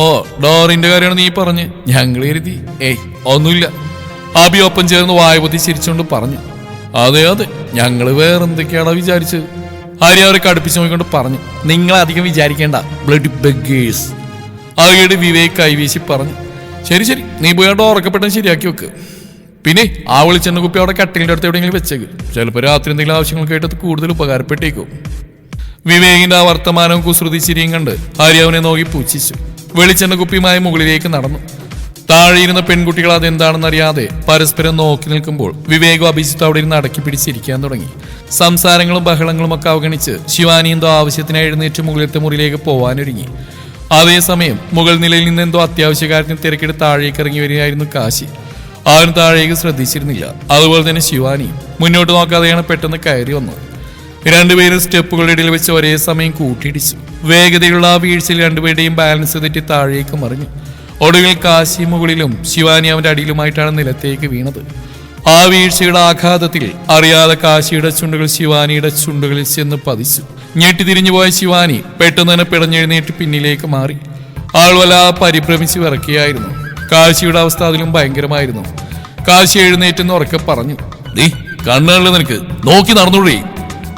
ഓ ഡോറിന്റെ കാര്യമാണ് നീ പറഞ്ഞ്? ഞങ്ങൾ കരുതി ഏയ് ഒന്നുമില്ല. അബി ഒപ്പം ചേർന്ന് വായുപൊത്തി ചിരിച്ചുകൊണ്ട് പറഞ്ഞു, അതെ അതെ, ഞങ്ങള് വേറെന്തൊക്കെയാണോ വിചാരിച്ചത്? ഹരി അവരെ കടുപ്പിച്ചു നോക്കിക്കൊണ്ട് പറഞ്ഞു, നിങ്ങൾ അധികം വിചാരിക്കേണ്ട, ബ്ലഡ് ബഗ്ഗേഴ്സ്. അവയുടെ വിവേക് കൈവീശി പറഞ്ഞു, ശരി ശരി, നീ പോയാണ്ട് ഉറക്കപ്പെട്ടെന്ന് ശരിയാക്കി വെക്ക്. പിന്നെ ആ വെളിച്ചെണ്ണ കുപ്പി അവിടെ കട്ടിലിന്റെ അടുത്ത് എവിടെയെങ്കിലും വെച്ചേക്ക്. ചിലപ്പോൾ രാത്രി എന്തെങ്കിലും ആവശ്യങ്ങൾക്കായിട്ട് അത് കൂടുതൽ ഉപകാരപ്പെട്ടേക്കും. വിവേകിന്റെ ആ വർത്തമാനവും കുസൃതി ചിരിയും കണ്ട് ഹരി അവനെ നോക്കി പൂച്ഛിച്ചു. വെളിച്ചെണ്ണ കുപ്പിയുമായി മുകളിലേക്ക് നടന്നു. താഴെയിരുന്ന പെൺകുട്ടികൾ അതെന്താണെന്നറിയാതെ പരസ്പരം നോക്കി നിൽക്കുമ്പോൾ വിവേകും അഭിജിത്തും അവിടെ ഇരുന്ന് അടക്കി പിടിച്ചിരിക്കാൻ തുടങ്ങി. സംസാരങ്ങളും ബഹളങ്ങളും ഒക്കെ അവഗണിച്ച് ശിവാനി എന്തോ ആവശ്യത്തിനായി എഴുന്നേറ്റ് മുകളിലത്തെ മുറിയിലേക്ക് പോവാനൊരുങ്ങി. അതേസമയം മുകൾ നിലയിൽ നിന്ന് എന്തോ അത്യാവശ്യ കാര്യത്തിന് തിരക്കിട്ട് താഴേക്ക് ഇറങ്ങി വരികയായിരുന്നു കാശി. അവൻ താഴേക്ക് ശ്രദ്ധിച്ചിരുന്നില്ല. അതുപോലെ തന്നെ ശിവാനിയും മുന്നോട്ട് നോക്കാതെയാണ് പെട്ടെന്ന് കയറി വന്നത്. രണ്ടുപേരും സ്റ്റെപ്പുകളുടെ ഇടയിൽ വെച്ച് ഒരേ സമയം കൂട്ടിയിടിച്ചു. വേഗതയുള്ള ആ വീഴ്ചയിൽ രണ്ടുപേരുടെയും ബാലൻസ് തെറ്റി താഴേക്ക് മറിഞ്ഞു. ഒടുവിൽ കാശി മുകളിലും ശിവാനി അവന്റെ അടിയിലുമായിട്ടാണ് നിലത്തേക്ക് വീണത്. ആ വീഴ്ചയുടെ ആഘാതത്തിൽ അറിയാതെ കാശിയുടെ ചുണ്ടുകൾ ശിവാനിയുടെ ചുണ്ടുകളിൽ ചെന്ന് പതിച്ചു. ഞെട്ടിതിരിഞ്ഞുപോയ ശിവാനി പെട്ടെന്ന് തന്നെ പിടഞ്ഞെഴുന്നേറ്റ് പിന്നിലേക്ക് മാറി. ആൾ വല്ലാതെ പരിഭ്രമിച്ച് വിറക്കുകയായിരുന്നു. കാശിയുടെ അവസ്ഥ അതിലും ഭയങ്കരമായിരുന്നു. കാശി എഴുന്നേറ്റെന്ന് ഉറക്കെ പറഞ്ഞു, നീ കണ്ണുകളിൽ നിനക്ക് നോക്കി നടന്നൂടേ?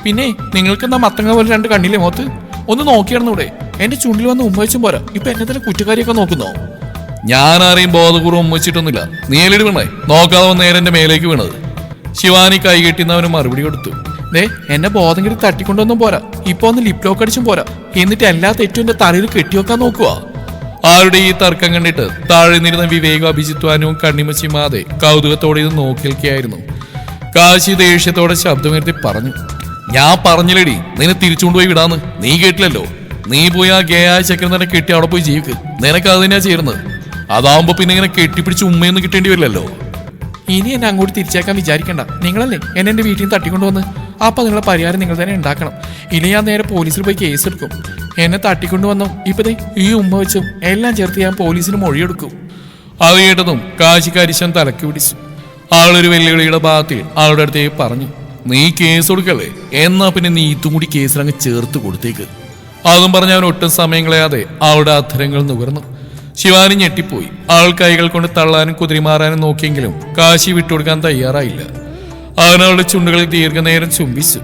പിന്നെ നിങ്ങൾക്ക് എന്താ മത്തങ്ങ പോലെ 2 കണ്ണിലെ മുഖത്ത്? ഒന്ന് നോക്കി നടന്നൂടെ? എന്റെ ചുണ്ടിൽ വന്ന് ഉമ്മവെച്ചും പോരാ, ഇപ്പൊ എന്നെ തന്നെ കുറ്റക്കാരിയൊക്കെ നോക്കുന്നോ? ഞാൻ ആരെയും ബോധപൂർവ്വം ഉമ്മച്ചിട്ടൊന്നുമില്ല. നീലടി വീണേ, നോക്കാതെ വന്ന് നേരെ എന്റെ മേലേക്ക് വീണത്. ശിവാനി കൈകെട്ടിന്നവന് മറുപടി കൊടുത്തു. ദേ എന്നെ ബോധം കെട്ടി തട്ടിക്കൊണ്ടൊന്നും പോരാ, ഇപ്പൊ ഒന്ന് ലിപ് ലോക്ക് അടിച്ചും പോരാ, എന്നിട്ട് എല്ലാ തെറ്റും എന്റെ തലയിൽ കെട്ടിവെക്കാൻ നോക്കുക. ആരുടെ ഈ തർക്കം കണ്ടിട്ട് താഴെ നിന്നിരുന്ന വിവേകും അഭിജിത്വാനും കണ്ണിമച്ചിമാതെ കൗതുകത്തോടെ ഇത് നോക്കി നിൽക്കുകയായിരുന്നു. കാശി ദേഷ്യത്തോടെ ശബ്ദമുയർത്തി പറഞ്ഞു, ഞാൻ പറഞ്ഞില്ലടി നിന്നെ തിരിച്ചുകൊണ്ടുപോയി വിടാന്ന്. നീ കേട്ടില്ലല്ലോ. നീ പോയി ആ ഗേയായ ചക്കരം തന്നെ കെട്ടി അവിടെ പോയി ജീവിക്ക്. നിനക്ക് അത് തന്നെയാ ചേരുന്നത്. അതാവുമ്പോ പിന്നെ ഇങ്ങനെ കെട്ടിപ്പിടിച്ച് ഉമ്മയൊന്നും കിട്ടേണ്ടി വരില്ലല്ലോ. ഇനി എന്നെ അങ്ങോട്ട് തിരിച്ചേക്കാൻ വിചാരിക്കണ്ട. നിങ്ങളല്ലേ എന്നെ വീട്ടിൽ നിന്ന് തട്ടിക്കൊണ്ടുവന്ന്. അപ്പൊ നിങ്ങളെ പരിഹാരം നിങ്ങൾ തന്നെ ഉണ്ടാക്കണം. ഇനി ഞാൻ നേരെ പോലീസിൽ പോയി കേസ് എടുക്കും. എന്നെ തട്ടിക്കൊണ്ടുവന്നോ ഇപ്പതേ ഈ ഉമ്മ വെച്ചും എല്ലാം ചേർത്ത് ഞാൻ പോലീസിന് മൊഴിയെടുക്കും. അത് കേട്ടതും കാശിക്കരിശൻ തലക്ക് പിടിച്ചു. ആളൊരു വെല്ലുവിളിയുടെ ഭാഗത്തിൽ ആളുടെ അടുത്തേക്ക് പറഞ്ഞു, നീ കേസ് കൊടുക്കല്ലേ? എന്നാ പിന്നെ നീ ഇതും കൂടി കേസിലങ്ങ് ചേർത്ത് കൊടുത്തേക്ക്. അതും പറഞ്ഞ അവൻ ഒട്ടും സമയം കളയാതെ അവളുടെ അധരങ്ങൾ നുകർന്നു. ശിവാനി ഞെട്ടിപ്പോയി. ആൾ കൈകൾ കൊണ്ട് തള്ളാനും കുതിരിമാറാനും നോക്കിയെങ്കിലും കാശി വിട്ടുകൊടുക്കാൻ തയ്യാറായില്ല. അവനവളുടെ ചുണ്ടുകളിൽ ദീർഘനേരം ചുംബിച്ചു.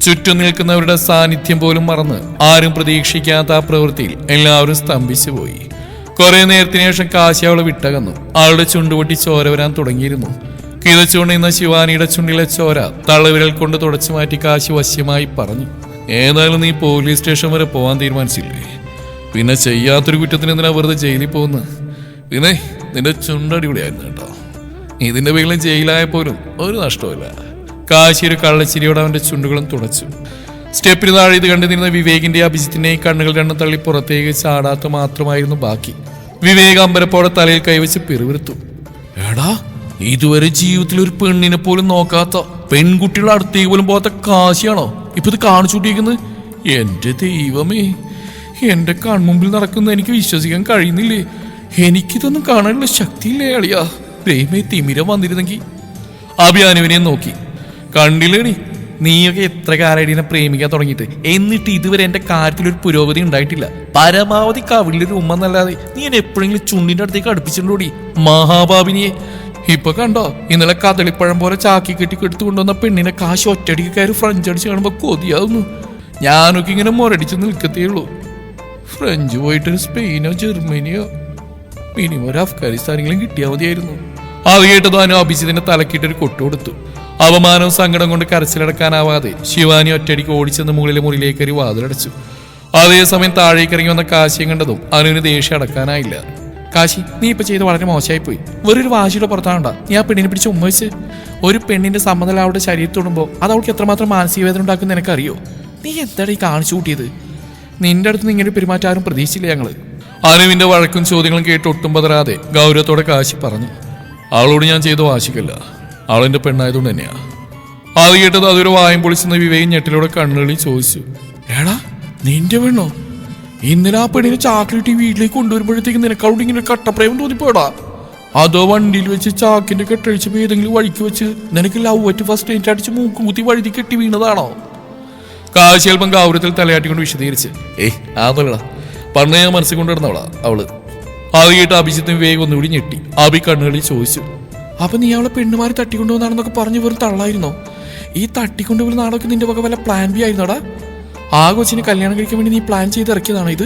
ചുറ്റും നിൽക്കുന്നവരുടെ സാന്നിധ്യം പോലും മറന്ന് ആരും പ്രതീക്ഷിക്കാത്ത ആ പ്രവൃത്തിയിൽ എല്ലാവരും സ്തംഭിച്ചു പോയി. കുറെ നേരത്തിന് ശേഷം കാശി അവളെ വിട്ടകന്നു. ആളുടെ ചുണ്ടുപൊട്ടി ചോര വരാൻ തുടങ്ങിയിരുന്നു. കിതച്ചുകൊണ്ടിരുന്ന ശിവാനിയുടെ ചുണ്ടിലെ ചോര തള്ളവിരൽ കൊണ്ട് തുടച്ചു മാറ്റി കാശി വശ്യമായി പറഞ്ഞു, ഏതായാലും നീ പോലീസ് സ്റ്റേഷൻ വരെ പോകാൻ തീരുമാനിച്ചില്ലേ? പിന്നെ ചെയ്യാത്തൊരു കുറ്റത്തിന് എന്തിനാ വെറുതെ ജയിലിൽ പോകുന്നത്? പിന്നെ നിന്റെ ചുണ്ടടിപൊളിയായിരുന്നു കേട്ടോ. ഇതിന്റെ പേരിലും ജയിലായപ്പോലും ഒരു നഷ്ടമില്ല. കാശി ഒരു കള്ളച്ചിരിയോടെ അവന്റെ ചുണ്ടുകളും തുടച്ചു. സ്റ്റെപ്പിന് താഴെ ഇത് കണ്ടുനിന്ന വിവേകിന്റെ അഭിജിത്തിന്റെയും കണ്ണുകൾ രണ്ടും തള്ളി പുറത്തേക്ക് ചാടാത്ത മാത്രമായിരുന്നു ബാക്കി. വിവേക് അമ്പരപ്പോടെ തലയിൽ കൈവച്ച് പിറുവിറുത്തു. എടാ, ഇതുവരെ ജീവിതത്തിൽ ഒരു പെണ്ണിനെ പോലും നോക്കാത്ത, പെൺകുട്ടികളുടെ അടുത്തേക്ക് പോലും പോകാത്ത കാശിയാണോ ഇപ്പൊ ഇത് കാണിച്ചുകൊണ്ടിരിക്കുന്നത്? എന്റെ ദൈവമേ, എന്റെ കൺമുമ്പിൽ നടക്കുന്ന എനിക്ക് വിശ്വസിക്കാൻ കഴിയുന്നില്ലേ. എനിക്കിതൊന്നും കാണാനുള്ള ശക്തിയില്ലേ അളിയാ. പ്രേമേ തിമിരം വന്നിരുന്നെങ്കിൽ. അഭിയാനുവിനെ നോക്കി. കണ്ടില്ലേടി, നീയൊക്കെ എത്ര കാലടിനെ പ്രേമിക്കാൻ തുടങ്ങിയിട്ട്, എന്നിട്ട് ഇതുവരെ എന്റെ കാര്യത്തിലൊരു പുരോഗതി ഉണ്ടായിട്ടില്ല. പരമാവധി കവിളിലൊരു ഉമ്മ എന്നല്ലാതെ നീ എന്നെ എപ്പോഴെങ്കിലും ചുണ്ടിന്റെ അടുത്തേക്ക് അടുപ്പിച്ചിട്ടുണ്ടോടി? മഹാഭാവിനിയെ ഇപ്പൊ കണ്ടോ, ഇന്നലെ കദളിപ്പഴം പോലെ ചാക്കി കെട്ടി കെടുത്തുകൊണ്ടുവന്ന പെണ്ണിനെ കാശ് ഒറ്റടിക്ക് കയറി ഫ്രഞ്ച് അടിച്ച് കാണുമ്പോ കൊതിയാവുന്നു. ഞാനൊക്കെ ഇങ്ങനെ മുരടിച്ച് നിൽക്കത്തേ ഉള്ളൂ. ഫ്രഞ്ച് പോയിട്ടൊരു സ്പെയിനോ ജർമ്മനിയോ മിനിമം ഒരു അഫ്ഗാനിസ്ഥാനെങ്കിലും കിട്ടിയാൽ മതിയായിരുന്നു. അത് കേട്ടതോ അനു അഭിജിത്തിന്റെ തലക്കിട്ടൊരു കൊട്ടുകൊടുത്തു. അവമാനവും സങ്കടം കൊണ്ട് കരച്ചിലടക്കാനാവാതെ ശിവാനി ഒറ്റയടിക്ക് ഓടിച്ചെന്ന് മുകളിലെ മുറിയിലേക്ക് കയറി വാതിലടച്ചു. അതേസമയം താഴേക്ക് ഇറങ്ങി വന്ന കാശിയും കണ്ടതും അനുവിന് ദേഷ്യം അടക്കാനായില്ല. കാശി, നീ ഇപ്പൊ ചെയ്ത് വളരെ മോശമായിപ്പോയി. വേറൊരു വാശിയുടെ പുറത്താണ്ടാ നീ ആ പെണ്ണിനെ പിടിച്ച് ഉമ്മവെച്ച്. ഒരു പെണ്ണിന്റെ സമ്മതം അവളുടെ ശരീരത്തിൽ തൊടുമ്പോൾ അത് അവൾക്ക് എത്രമാത്രം മാനസിക വേദന ഉണ്ടാക്കുന്ന നിനക്കറിയോ? നീ എന്താണ് ഈ കാണിച്ചു കൂട്ടിയത്? നിന്റെ അടുത്ത് ഇങ്ങനെ പെരുമാറ്റം ആരും പ്രതീക്ഷിച്ചില്ല ഞങ്ങള്. അനുവിന്റെ വഴക്കും ചോദ്യങ്ങളും കേട്ട് ഒട്ടും പതരാതെ ഗൗരവത്തോടെ കാശി പറഞ്ഞു. അവളോട് ഞാൻ ചെയ്ത വാശിക്കല്ല, അവളെന്റെ പെണ്ണായതുകൊണ്ട് തന്നെയാ. അത് കേട്ടത് അതൊരു വായം പൊളിച്ചെന്ന് വിവേക് ഞെട്ടിലൂടെ കണ്ണുകളിൽ ചോദിച്ചു. എടാ, നിന്റെ പെണ്ണോ? ഇന്നലെ ആ പെണ്ണിനെ ചാക്കിലിട്ട് വീട്ടിലേക്ക് കൊണ്ടുവരുമ്പോഴത്തേക്ക് നിനക്ക് അവിടെ ഇങ്ങനെ കട്ടപ്രേമം തോന്നിപ്പോടാ? അതോ വണ്ടിയിൽ വെച്ച് ചാക്കിന്റെ കെട്ടഴിച്ചപ്പോ ഏതെങ്കിലും വഴിക്ക് വെച്ച് നിനക്ക് ലവ് അറ്റ് ഫസ്റ്റ് നൈറ്റ് അടിച്ച് മൂക്കുകുത്തി വഴുതി കെട്ടി വീണതാണോ? കാശി അല്പം ഗൗരവത്തിൽ തലയാട്ടിക്കൊണ്ട് വിശദീകരിച്ച്. അതല്ലടാ, പണ്ട് ഞാൻ മനസ്സിൽ കൊണ്ടുവരുന്നവളാ അവള്. അത് കേട്ട് അഭിജിത്തും വിവേക് ഒന്നുകൂടി ഞെട്ടി. അഭി കണ്ണുകളിൽ ചോദിച്ചു. അപ്പൊ നീ അവളെ പെണ്ണുമാരി തട്ടിക്കൊണ്ടുവന്നാണെന്നൊക്കെ പറഞ്ഞു വെറും തള്ളായിരുന്നോ? ഈ തട്ടിക്കൊണ്ടുപോലും നാടൊക്കെ നിന്റെ വക വല്ല പ്ലാൻ ബി ആയിരുന്നോടാ? ആ കൊച്ചിനെ കല്യാണം കഴിക്കാൻ വേണ്ടി നീ പ്ലാൻ ചെയ്ത് ഇറക്കിയതാണോ ഇത്?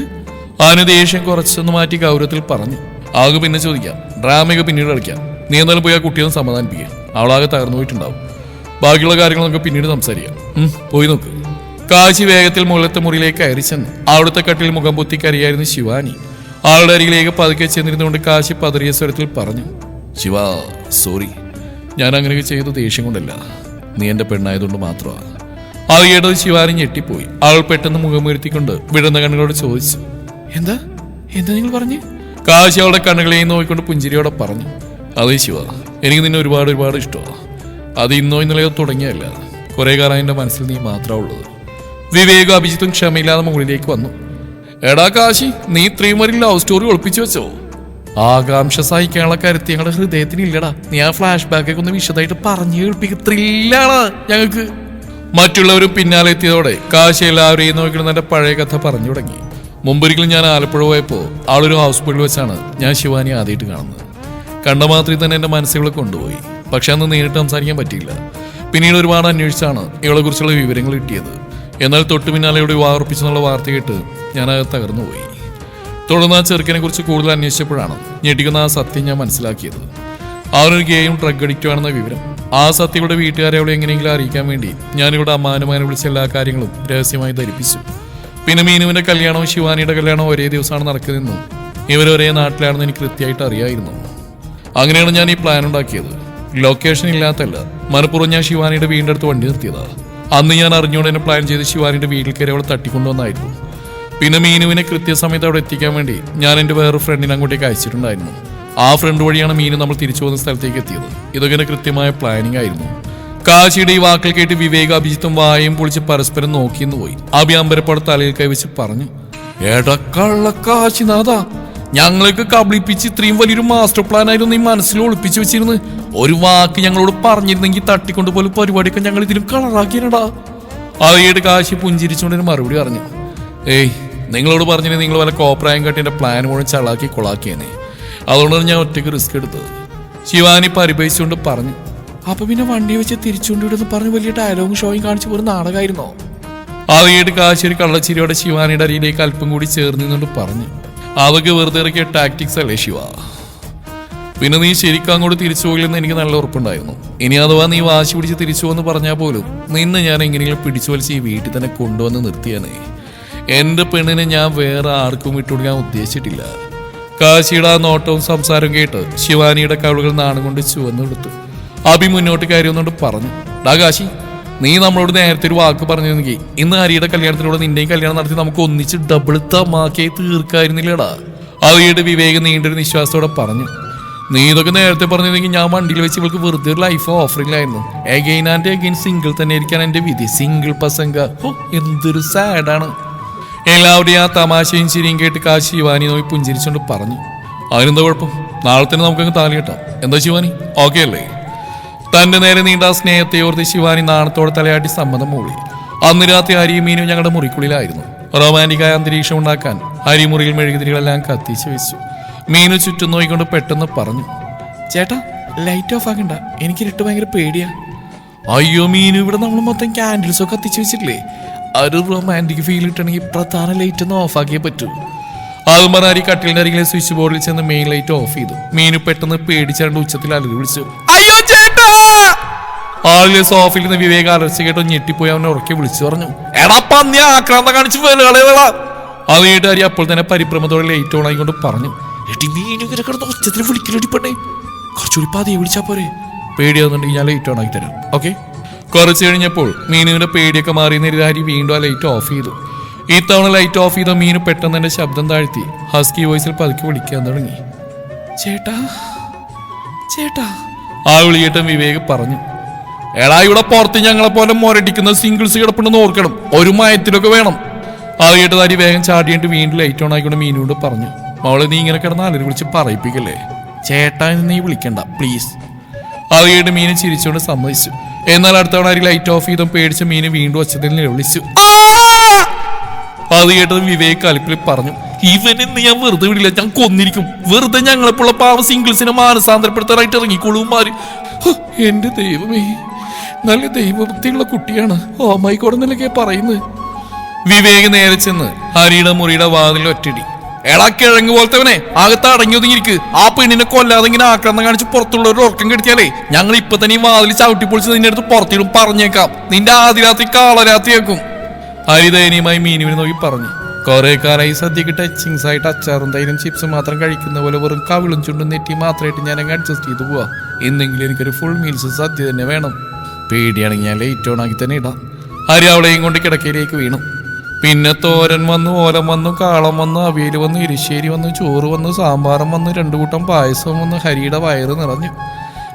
അവന് ദേഷ്യം കുറച്ചൊന്ന് മാറ്റി ഗൗരവത്തിൽ പറഞ്ഞു. ആകെ പിന്നെ ചോദിക്കാം, ഡ്രാമയൊക്കെ പിന്നീട് കളിക്കാം. നീ എന്നാലും പോയി ആ കുട്ടിയൊന്ന് സമാധാനിപ്പിക്കുക. അവളാകെ തകർന്നു പോയിട്ടുണ്ടാവും. ബാക്കിയുള്ള കാര്യങ്ങളൊക്കെ പിന്നീട് സംസാരിക്കാം. പോയി നോക്ക്. കാശി വേഗത്തിൽ മുകളിലത്തെ മുറിയിലേക്ക് കയറി ചെന്നു. അവിടുത്തെ കട്ടിൽ മുഖം പൊത്തി കരയായിരുന്നു ശിവാനി. ആളുടെ അരികിലേക്ക് പതുക്കെ ചെന്നിരുന്നുകൊണ്ട് കാശി പതറിയ സ്വരത്തിൽ പറഞ്ഞു. ശിവ, സോറി, ഞാൻ അങ്ങനെയൊക്കെ ചെയ്ത ദേഷ്യം കൊണ്ടല്ല, നീ എന്റെ പെണ്ണായതുകൊണ്ട് മാത്രമാണ്. അത് കേട്ടത് ശിവാനി ഞെട്ടിപ്പോയി. അവൾ പെട്ടെന്ന് മുഖമുയർത്തിക്കൊണ്ട് വിടുന്ന കണ്ണുകളോട് ചോദിച്ചു. എന്താ എന്താ നിങ്ങൾ പറഞ്ഞു? കാശി അവളുടെ കണ്ണുകളെയും നോക്കിക്കൊണ്ട് പുഞ്ചിരിയോടെ പറഞ്ഞു. അതേ ശിവ, എനിക്ക് നിന്നെ ഒരുപാട് ഒരുപാട് ഇഷ്ടമാണ്. അത് ഇന്നോ ഇന്നലെയോ തുടങ്ങിയല്ല, കുറെ കാലം എന്റെ മനസ്സിൽ നീ മാത്രമേ ഉള്ളത്. വിവേകും അഭിജിത്തും ക്ഷമയില്ലാതെ മുകളിലേക്ക് വന്നു. എടാ കാശി, നീ ഇത്രയും വരെ ലവ് സ്റ്റോറി ഒളിപ്പിച്ചു വെച്ചോ? ആകാംക്ഷ സഹിക്കാനുള്ള കരുത്തി ഞങ്ങളുടെ ഹൃദയത്തിന് ഇല്ലടാ. നീ ആ ഫ്ലാഷ് ബാക്കൊക്കെ ഒന്ന് വിശദമായിട്ട് പറഞ്ഞു കേൾപ്പിക്കത്തില്ലാണ് ഞങ്ങൾക്ക്. മറ്റുള്ളവരും പിന്നാലെ എത്തിയതോടെ കാശി എല്ലാവരെയും നോക്കിയിട്ട് എന്റെ പഴയ കഥ പറഞ്ഞു തുടങ്ങി. മുമ്പൊരിക്കലും ഞാൻ ആലപ്പുഴ പോയപ്പോൾ ആളൊരു ഹൗസ് ബോട്ടിൽ വെച്ചാണ് ഞാൻ ശിവാനി ആദ്യമായിട്ട് കാണുന്നത്. കണ്ട മാത്രമേ തന്നെ എന്റെ മനസ്സിൽ കൊണ്ടുപോയി. പക്ഷെ അന്ന് നേരിട്ട് സംസാരിക്കാൻ പറ്റിയില്ല. പിന്നീട് ഒരുപാട് അന്വേഷിച്ചാണ് ഇവളെ കുറിച്ചുള്ള വിവരങ്ങൾ കിട്ടിയത്. എന്നാൽ തൊട്ടു പിന്നാലെ ഇവിടെ വിവാഹം ഉറപ്പിച്ചെന്നുള്ള വാർത്ത കേട്ട് ഞാനത് തകർന്നുപോയി. തുടർന്ന് ആ ചെറുക്കനെ കുറിച്ച് കൂടുതൽ അന്വേഷിച്ചപ്പോഴാണ് ഞെട്ടിക്കുന്ന ആ സത്യം ഞാൻ മനസ്സിലാക്കിയത്. അവനൊരു ഗേയും ഡ്രഗ് അഡിക്റ്റുമാണെന്ന വിവരം. ആ സത്യങ്ങളുടെ വീട്ടുകാരെ അവളെ എങ്ങനെയെങ്കിലും അറിയിക്കാൻ വേണ്ടി ഞാനിവിടെ അമ്മാനുമാനെ വിളിച്ച എല്ലാ കാര്യങ്ങളും രഹസ്യമായി ധരിപ്പിച്ചു. പിന്നെ മീനുവിന്റെ കല്യാണവും ശിവാനിയുടെ കല്യാണവും ഒരേ ദിവസമാണ് നടക്കുന്നതെന്നും ഇവരൊരേ നാട്ടിലാണെന്ന് എനിക്ക് കൃത്യമായിട്ട് അറിയായിരുന്നു. അങ്ങനെയാണ് ഞാൻ ഈ പ്ലാൻ ഉണ്ടാക്കിയത്. ലൊക്കേഷൻ ഇല്ലാത്തല്ല, മനഃപൂർവ്വം ഞാൻ ശിവാനിയുടെ വീടിന്റെ അടുത്ത് വണ്ടി നിർത്തിയതാണ്. അന്ന് ഞാൻ അറിഞ്ഞുകൊണ്ട് തന്നെ പ്ലാൻ ചെയ്ത് ശിവാനിയുടെ വീട്ടിൽ കയറി അവളെ തട്ടിക്കൊണ്ടുവന്നായിരുന്നു. പിന്നെ മീനുവിനെ കൃത്യസമയത്ത് അവിടെ എത്തിക്കാൻ വേണ്ടി ഞാൻ എൻ്റെ വേറൊരു ഫ്രണ്ടിനെ അങ്ങോട്ടേക്ക് അയച്ചിട്ടുണ്ടായിരുന്നു. ആ ഫ്രണ്ട് വഴിയാണ് മീനു നമ്മൾ തിരിച്ചു പോകുന്ന സ്ഥലത്തേക്ക് എത്തിയത്. ഇതൊക്കെ കൃത്യമായ പ്ലാനിങ് ആയിരുന്നു. കാശിയുടെ ഈ വാക്കിൽ കേട്ട് വിവേക് അഭിജിത്തും വായും പൊളിച്ച് പരസ്പരം നോക്കിയെന്ന് പോയി. അഭി അമ്പരപ്പോടെ തലയിൽ കൈവച്ച് പറഞ്ഞു. എടക്കള്ള കാശിനാഥാ, ഞങ്ങളൊക്കെ കബളിപ്പിച്ച് ഇത്രയും വലിയൊരു മാസ്റ്റർ പ്ലാൻ ആയിരുന്നു നീ മനസ്സിൽ ഒളിപ്പിച്ചു വെച്ചിരുന്നു. ഒരു വാക്ക് ഞങ്ങളോട് പറഞ്ഞിരുന്നെങ്കിൽ തട്ടിക്കൊണ്ട് പോലും പരിപാടിയൊക്കെ ഞങ്ങൾ ഇതിലും കളറാക്കിയനടാ. അവയോട് കാശി പുഞ്ചിരിച്ചുകൊണ്ടൊരു മറുപടി പറഞ്ഞു. നിങ്ങളോട് പറഞ്ഞിട്ട് നിങ്ങൾ വല്ല കോപ്രായം കാട്ടി എന്റെ പ്ലാൻ മുഴുവൻ ചളാക്കി കൊളാക്കിയേനെ. അതുകൊണ്ടാണ് ഞാൻ ഒറ്റയ്ക്ക് റിസ്ക് എടുത്തത്. ശിവാനി പരിഭവിച്ചുകൊണ്ട് പറഞ്ഞു. അപ്പൊ പിന്നെ വണ്ടി വെച്ച് തിരിച്ചുകൊണ്ടിടുന്ന് പറഞ്ഞ് വലിയ ഡയലോഗും ഷോയും കാണിച്ച് ഒരു നാടകമായിരുന്നോ? അവയോട് കാശി ഒരു കള്ളച്ചിരിയോടെ ശിവാനിയുടെ അരിയിലേക്ക് അല്പം കൂടി ചേർന്ന് നിന്നുകൊണ്ട് പറഞ്ഞു. അതൊക്കെ വെറുതെ ഇറക്കിയ ടാക്ടിക്സ് അല്ലേ ശിവ. പിന്നെ നീ ശരിക്കും അങ്ങോട്ട് തിരിച്ചു പോകില്ലെന്ന് എനിക്ക് നല്ല ഉറപ്പുണ്ടായിരുന്നു. ഇനി അഥവാ നീ വാശി പിടിച്ച് തിരിച്ചു പോകുന്ന പറഞ്ഞാൽ പോലും നിന്നെ ഞാൻ എങ്ങനെയെങ്കിലും പിടിച്ചു വലിച്ച് ഈ വീട്ടിൽ തന്നെ കൊണ്ടുവന്ന് നിർത്തിയാനേ. എന്റെ പെണ്ണിനെ ഞാൻ വേറെ ആർക്കും വിട്ടുകൊടുക്കാൻ ഉദ്ദേശിച്ചിട്ടില്ല. കാശിയുടെ ആ നോട്ടവും സംസാരവും കേട്ട് ശിവാനിയുടെ കവിളുകൾ നാണം കൊണ്ട് ചുവന്നെടുത്തു. അഭി മുന്നോട്ട് കയറി വന്നുകൊണ്ട് പറഞ്ഞു. ഡാ കാശി, നീ നമ്മളോട് നേരത്തെ ഒരു വാക്ക് പറഞ്ഞിരുന്നെങ്കിൽ ഇന്ന് ഹരിയുടെ കല്യാണത്തിലൂടെ നിന്റെയും കല്യാണം നടത്തി നമുക്ക് ഒന്നിച്ച് ഡബിൾ തമാക്കിയായി തീർക്കായിരുന്നില്ലടാ. അവയുടെ വിവേക് നീണ്ടൊരു നിശ്വാസത്തോടെ പറഞ്ഞു. നീ ഇതൊക്കെ നേരത്തെ പറഞ്ഞിരുന്നെങ്കിൽ ഞാൻ വണ്ടിയിൽ വെച്ച് ഇവൾക്ക് വെറുതെ ഒരു ലൈഫ് ഓഫറിംഗിലായിരുന്നു. എഗെയിൻ ആൻഡ് എഗെയിൻ സിംഗിൾ തന്നെ ഇരിക്കാൻ എന്റെ വിധി. സിംഗിൾ പസംഗ. എന്തൊരു സാഡാണ്. എല്ലാവരുടെയും ആ തമാശയും ചിരിയും കേട്ട് കാശി ശിവാനി നോക്കി പുഞ്ചിരിച്ചുകൊണ്ട് പറഞ്ഞു. അതിനെന്താ കുഴപ്പം, നാളെ തന്നെ നമുക്കങ്ങ് താലി കെട്ടാം. എന്താ ശിവാനി, ഓക്കെ അല്ലേ? തന്റെ നേരെ നീണ്ട സ്നേഹത്തെ ഓർത്ത് ശിവാനി നാണത്തോടെ തലയാട്ടി സമ്മതം മൂളി. അന്ന് രാത്രി ഹരിയും മീനും ഞങ്ങളുടെ മുറിക്കുള്ളിലായിരുന്നു. റൊമാൻറ്റിക്കായ അന്തരീക്ഷം ഉണ്ടാക്കാൻ ഹരിമുറിയിൽ മെഴുകുതിരികളെല്ലാം കത്തിച്ചു വെച്ചു. മീനു ചുറ്റും നോക്കിക്കൊണ്ട് പെട്ടെന്ന് പറഞ്ഞു. ചേട്ടാ, ലൈറ്റ് ഓഫ് ആക്കണ്ട, എനിക്ക് ഇരുട്ട് ഭയങ്കര പേടിയാ. അയ്യോ മീനു, ഇവിടെ നമ്മൾ മൊത്തം ക്യാൻഡിൽസ് ഒക്കെ കത്തിച്ചു വെച്ചിട്ടില്ലേ, ഒരു റൊമാൻറ്റിക് ഫീൽ കിട്ടണമെങ്കിൽ പ്രധാന ലൈറ്റ് ഒന്ന് ഓഫ് ആക്കിയേ പറ്റൂ. അതും പറഞ്ഞാൽ കട്ടിലിന്റെ അരികിലെ സ്വിച്ച് ബോർഡിൽ ചെന്ന് മെയിൻ ലൈറ്റ് ഓഫ് ചെയ്തു. മീനു പെട്ടെന്ന് പേടിച്ചാണ്ട് ഉച്ചത്തിൽ അലറി വിളിച്ചു, അയ്യോ ചേട്ടാ. ആളിലെ സോഫയിൽ നിന്ന് വിവേക് അലർച്ച കേട്ടോ ഞെട്ടിപ്പോയി അവനെ ഉറക്കെ വിളിച്ചു പറഞ്ഞു, എടാ പന്നി ആക്രാന്തം കാണിച്ച് വേള. അത് കേട്ട് അരി അപ്പോൾ തന്നെ പരിഭ്രമത്തോടെ ലൈറ്റ് ഓൺ ആയിക്കൊണ്ട് പറഞ്ഞു, എടി മീനു ഇങ്ങനെ കിടന്ന് ഉച്ചത്തിൽ വിളിക്കലടിപ്പണ്ടേ, കുറച്ചുകൂടി പതിയെ വിളിച്ചാ പോരെ, പേടിയാവുന്നുണ്ടെങ്കിൽ ഞാൻ ലൈറ്റ് ഓൺ ആക്കി തരാം, ഓക്കെ. കുറച്ച് കഴിഞ്ഞപ്പോൾ മീനുവിന്റെ പേടിയൊക്കെ മാറി ഹരി വീണ്ടും ആ ലൈറ്റ് ഓഫ് ചെയ്തു. ഇത്തവണ ലൈറ്റ് ഓഫ് ചെയ്ത മീനു പെട്ടെന്ന് തന്നെ ശബ്ദം താഴ്ത്തി ഹസ്കി വോയിസിൽ പതുക്കി വിളിക്കാൻ തുടങ്ങി, ചേട്ടാ ചേട്ടാ. ആ വിളിയേട്ടൻ വിവേക് പറഞ്ഞു, എടാ ഇവിടെ പുറത്ത് ഞങ്ങളെ പോലെ മൊരടിക്കുന്ന സിംഗിൾസ് കിടപ്പുണ്ടെന്ന് ഓർക്കണം, ഒരു മയത്തിലൊക്കെ വേണം. അത് കേട്ടത് ഹരി വേഗം ചാടിയിട്ട് വീണ്ടും ലൈറ്റ് ഓൺ ആയിക്കൊണ്ട് മീനുകൊണ്ട് പറഞ്ഞു, മോളെ നീ ഇങ്ങനെ കിടന്ന് അലറി വിളിച്ച് പറയിപ്പിക്കല്ലേ, ചേട്ടാ എന്ന് നീ വിളിക്കണ്ട പ്ലീസ്. അത് കേട്ട് മീന് ചിരിച്ചുകൊണ്ട് സമ്മതിച്ചു. എന്നാൽ അടുത്തവണ ഹരി ലൈറ്റ് ഓഫ് ചെയ്തും പേടിച്ച മീന് വീണ്ടും ഒച്ചത്തിൽ നിലവിളിച്ചു. അത് കേട്ടത് വിവേക് കലിപ്പിൽ പറഞ്ഞു, ഇവനെന്ന് ഞാൻ വെറുതെ വിടില്ല, ഞാൻ കൊന്നിരിക്കും, വെറുതെ ഞങ്ങളെപ്പോഴുള്ള പാവ സിംഗിൾസിനെ മാനസാന്തരപ്പെടുത്താനായിട്ട് ഇറങ്ങിക്കൊള്ളുമാര്. എന്റെ ദൈവമേ, നല്ല ദൈവഭക്തിയുള്ള കുട്ടിയാണ്, ഓ മൈ ഗോഡ് എന്നൊക്കെ പറയുന്നത്. വിവേക് നേരെ ചെന്ന് ഹരിയുടെ മുറിയുടെ വാതിൽ ഒറ്റടി, എടാ കിഴങ്ങ് പോലത്തവനെ അകത്ത് അടങ്ങി ഒതുങ്ങിയിരിക്ക്, ആ പെണ്ണിനെ കൊല്ലാതെ ഇങ്ങനെ ആക്രമണം കാണിച്ച് പുറത്തുള്ളവർ ഉറക്കം കെടുത്തിയാലേ ഞങ്ങൾ ഇപ്പൊ തന്നെ ഈ വാതിൽ ചവിട്ടിപ്പൊളിച്ച് നിന്റെ അടുത്ത് പുറത്തിടും, പറഞ്ഞേക്കാം, നിന്റെ ആദ്യ രാത്രി കാളരാത്രിയാക്കും. ഹരി ദയനീയമായി മീനുവിനെ നോക്കി പറഞ്ഞു, കുറെ കാലമായി സദ്യക്ക് ടച്ചിങ്സ് ആയിട്ട് അച്ചാറും തൈരും ചിപ്സും മാത്രം കഴിക്കുന്ന പോലെ വെറും കവിളും ചുണ്ടും നെറ്റി മാത്രമായിട്ട് ഞാൻ അങ്ങ് അഡ്ജസ്റ്റ് ചെയ്തു പോവാ, ഇന്നെങ്കിലും എനിക്കൊരു ഫുൾ മീൽസ് സദ്യ തന്നെ വേണം, പേടിയാണെങ്കിൽ ഞാൻ ലൈറ്റ് ഓൺ ആക്കി തന്നെ ഇടാം. ഹരി അവളെയും കൊണ്ട് കിടക്കയിലേക്ക് വീണു. പിന്നെ തോരൻ വന്നു, ഓലം വന്നു, കാളം വന്നു, അവിയൽ വന്നു, എരിശ്ശേരി വന്നു, ചോറ് വന്നു, സാമ്പാറും വന്നു, 2 കൂട്ടം പായസവും വന്നു. ഹരിയുടെ വയറ് നിറഞ്ഞു.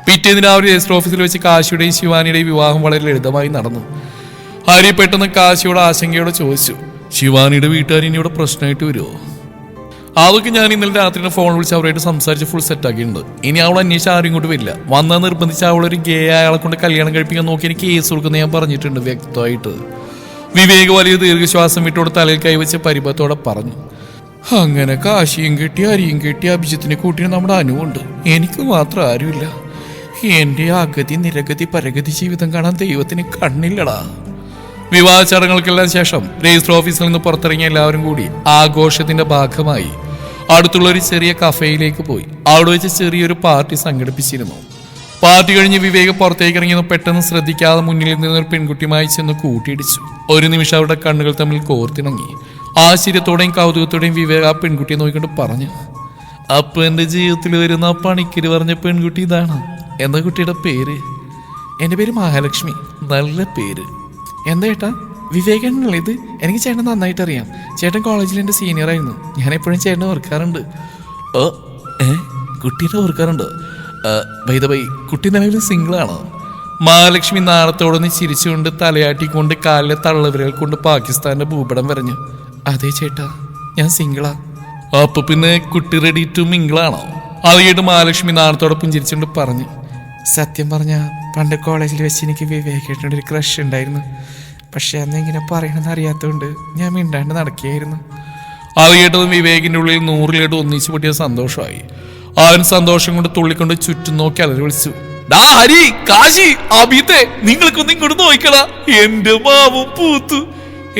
പിറ്റേന്ന് രാവിലെ രജിസ്റ്റർ ഓഫീസിൽ വെച്ച് കാശിയുടെയും ശിവാനിയുടെയും വിവാഹം വളരെ ലളിതമായി നടന്നു. ഹരി പെട്ടെന്ന് കാശിയോട് ആശങ്കയോടെ ചോദിച്ചു, ശിവാനിയുടെ വീട്ടുകാരിനി ഇവിടെ പ്രശ്നമായിട്ട് വരുമോ? അതൊക്കെ ഞാൻ ഇന്നലെ രാത്രി ഫോൺ വിളിച്ച് അവരായിട്ട് സംസാരിച്ച് ഫുൾ സെറ്റ് ആക്കിയിട്ടുണ്ട്. ഇനി അവൾ അന്വേഷിച്ച് ആരും ഇങ്ങോട്ട് വരില്ല. വന്നാൽ നിർബന്ധിച്ച് അവളൊരു ഗേ അയാളെ കൊണ്ട് കല്യാണം കഴിപ്പിക്കാൻ നോക്കി എനിക്ക് കേസ് കൊടുക്കുന്നത് ഞാൻ പറഞ്ഞിട്ടുണ്ട് വ്യക്തമായിട്ട്. വിവേക് വലിയ ദീർഘശ്വാസം വിട്ടോട് തലയിൽ കൈവച്ച് പരിഭവത്തോടെ പറഞ്ഞു, അങ്ങനെ കാശിയും കെട്ടി അരിയും കെട്ടി അഭിജിത്തിനെ കൂട്ടിന് നമ്മുടെ അനുവുണ്ട്, എനിക്ക് മാത്രം ആരുമില്ല. എന്റെ അഗതി നിരഗതി പരഗതി ജീവിതം കാണാൻ ദൈവത്തിന് കണ്ണില്ലടാ. വിവാഹ ചടങ്ങുകൾക്കെല്ലാം ശേഷം രജിസ്റ്റർ ഓഫീസിൽ നിന്ന് പുറത്തിറങ്ങിയ എല്ലാവരും കൂടി ആഘോഷത്തിന്റെ ഭാഗമായി അടുത്തുള്ള ഒരു ചെറിയ കഫേയിലേക്ക് പോയി. അവിടെ വെച്ച് ചെറിയൊരു പാർട്ടി സംഘടിപ്പിച്ചിരുന്നു. പാർട്ടി കഴിഞ്ഞ് വിവേക് പുറത്തേക്ക് ഇറങ്ങിയെന്ന് പെട്ടെന്ന് ശ്രദ്ധിക്കാതെ മുന്നിൽ നിന്നൊരു പെൺകുട്ടിയുമായി ചെന്ന് കൂട്ടിയിടിച്ചു. ഒരു നിമിഷം അവരുടെ കണ്ണുകൾ തമ്മിൽ കോർത്തിണങ്ങി. ആശ്ചര്യത്തോടെയും കൗതുകത്തോടെയും വിവേക് ആ പെൺകുട്ടിയെ നോക്കിക്കൊണ്ട് പറഞ്ഞു, അപ്പൊ എന്റെ ജീവിതത്തിൽ വരുന്ന ആ പണിക്കര് പറഞ്ഞ പെൺകുട്ടി ഇതാണ്. എന്താ കുട്ടിയുടെ പേര്? എന്റെ പേര് മഹാലക്ഷ്മി. നല്ല പേര്. എന്താ ചേട്ടാ വിവേകാണല്ലേ ഇത്? എനിക്ക് ചേട്ടൻ നന്നായിട്ട് അറിയാം. ചേട്ടൻ കോളേജിൽ എൻ്റെ സീനിയർ ആയിരുന്നു. ഞാൻ എപ്പോഴും ചേട്ടനെ ഓർക്കാറുണ്ട്. ഓ കുട്ടീനെ ഓർക്കാറുണ്ട്. ബൈ ദ ബൈ, കുട്ടി നിലവിൽ സിംഗിളാണോ? മഹാലക്ഷ്മി നാളത്തോടൊന്ന് ചിരിച്ചുകൊണ്ട് തലയാട്ടിക്കൊണ്ട് കാലിലെ തള്ളവിരൽ കൊണ്ട് പാകിസ്ഥാന്റെ ഭൂപടം വരഞ്ഞു. അതെ ചേട്ടാ, ഞാൻ സിംഗിളാ. അപ്പൊ പിന്നെ കുട്ടി റെഡി ടു മിംഗിളാണോ? അത് കേട്ട് മഹാലക്ഷ്മി നാളത്തോടൊപ്പം ചിരിച്ചുകൊണ്ട് പറഞ്ഞു, സത്യം പറഞ്ഞ പണ്ട് കോളേജിൽ വെച്ച് എനിക്ക് വിവേകേട്ടൻ്റെ ഒരു ക്രഷ് ഉണ്ടായിരുന്നു. പക്ഷെ അന്ന് ഇങ്ങനെ പറയണമെന്ന് അറിയാത്തതുകൊണ്ട് ഞാൻ മിണ്ടാണ്ട് നടക്കുകയായിരുന്നു. അത് കേട്ടതും വിവേകിന്റെ ഉള്ളിൽ 100 ഒന്നിച്ചു പൊട്ടിയ സന്തോഷമായി. അവൻ സന്തോഷം കൊണ്ട് തുള്ളിക്കൊണ്ട് ചുറ്റും നോക്കി അലറി വിളിച്ചു, ഡാ ഹരി, കാശി, അഭിത്തെ, നിങ്ങൾക്കൊന്നും ഇങ്ങോട്ട് നോക്കടാ, എന്റെ മാവും പൂത്തു.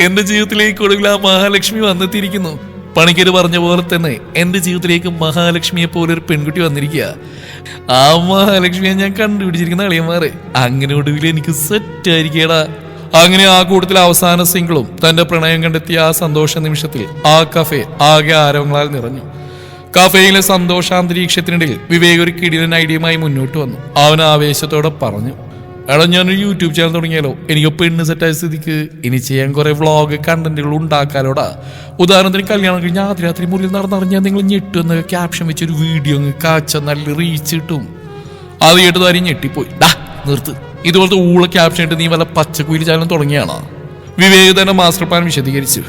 എന്റെ ജീവിതത്തിലേക്ക് ഒടുവിൽ ആ മഹാലക്ഷ്മി വന്നെത്തിയിരിക്കുന്നു. പണിക്കര് പറഞ്ഞ പോലെ തന്നെ എന്റെ ജീവിതത്തിലേക്ക് മഹാലക്ഷ്മിയെ പോലെ ഒരു പെൺകുട്ടി വന്നിരിക്കുക. ആ മഹാലക്ഷ്മിയെ ഞാൻ കണ്ടുപിടിച്ചിരിക്കുന്ന അളിയന്മാരെ. അങ്ങനെ ഒടുവിൽ എനിക്ക് സെറ്റ് ആയിരിക്കടാ. അങ്ങനെ ആ കൂട്ടത്തിൽ അവസാന സിംഗിളും തന്റെ പ്രണയം കണ്ടെത്തിയ ആ സന്തോഷ നിമിഷത്തിൽ ആ കഫേ ആകെ ആരവങ്ങളാൽ നിറഞ്ഞു. കഫേയിലെ സന്തോഷാന്തരീക്ഷത്തിനിടയിൽ വിവേക് ഒരു കിടിലൻ ഐഡിയയുമായി മുന്നോട്ട് വന്നു. അവൻ ആവേശത്തോടെ പറഞ്ഞു, എടാ ഞാനൊരു യൂട്യൂബ് ചാനൽ തുടങ്ങിയാലോ? എനിക്ക് പെണ്ണ് സെറ്റായ സ്ഥിതിക്ക് ഇനി ചെയ്യാൻ കുറെ വ്ളോഗ് കണ്ടന്റുകൾ ഉണ്ടാക്കാലോടാ. ഉദാഹരണത്തിന് കല്യാണം കഴിഞ്ഞ ആദ്യ രാത്രി മുറിയിൽ നടന്നറിഞ്ഞാൽ നിങ്ങൾ ഞെട്ടുന്ന ക്യാപ്ഷൻ വെച്ചൊരു വീഡിയോ കാച്ച നല്ല റീച്ച് കിട്ടും. അത് കേട്ടതാരും ഞെട്ടിപ്പോയി. ഡാ നിർത്ത്, ഇതുപോലത്തെ ഊള ക്യാപ്ഷൻ ഇട്ട് നീ വല്ല പച്ചക്കുയിൽ ചാനൽ തുടങ്ങിയാണോ? വിവേക് തന്നെ മാസ്റ്റർ പ്ലാൻ വിശദീകരിച്ചു.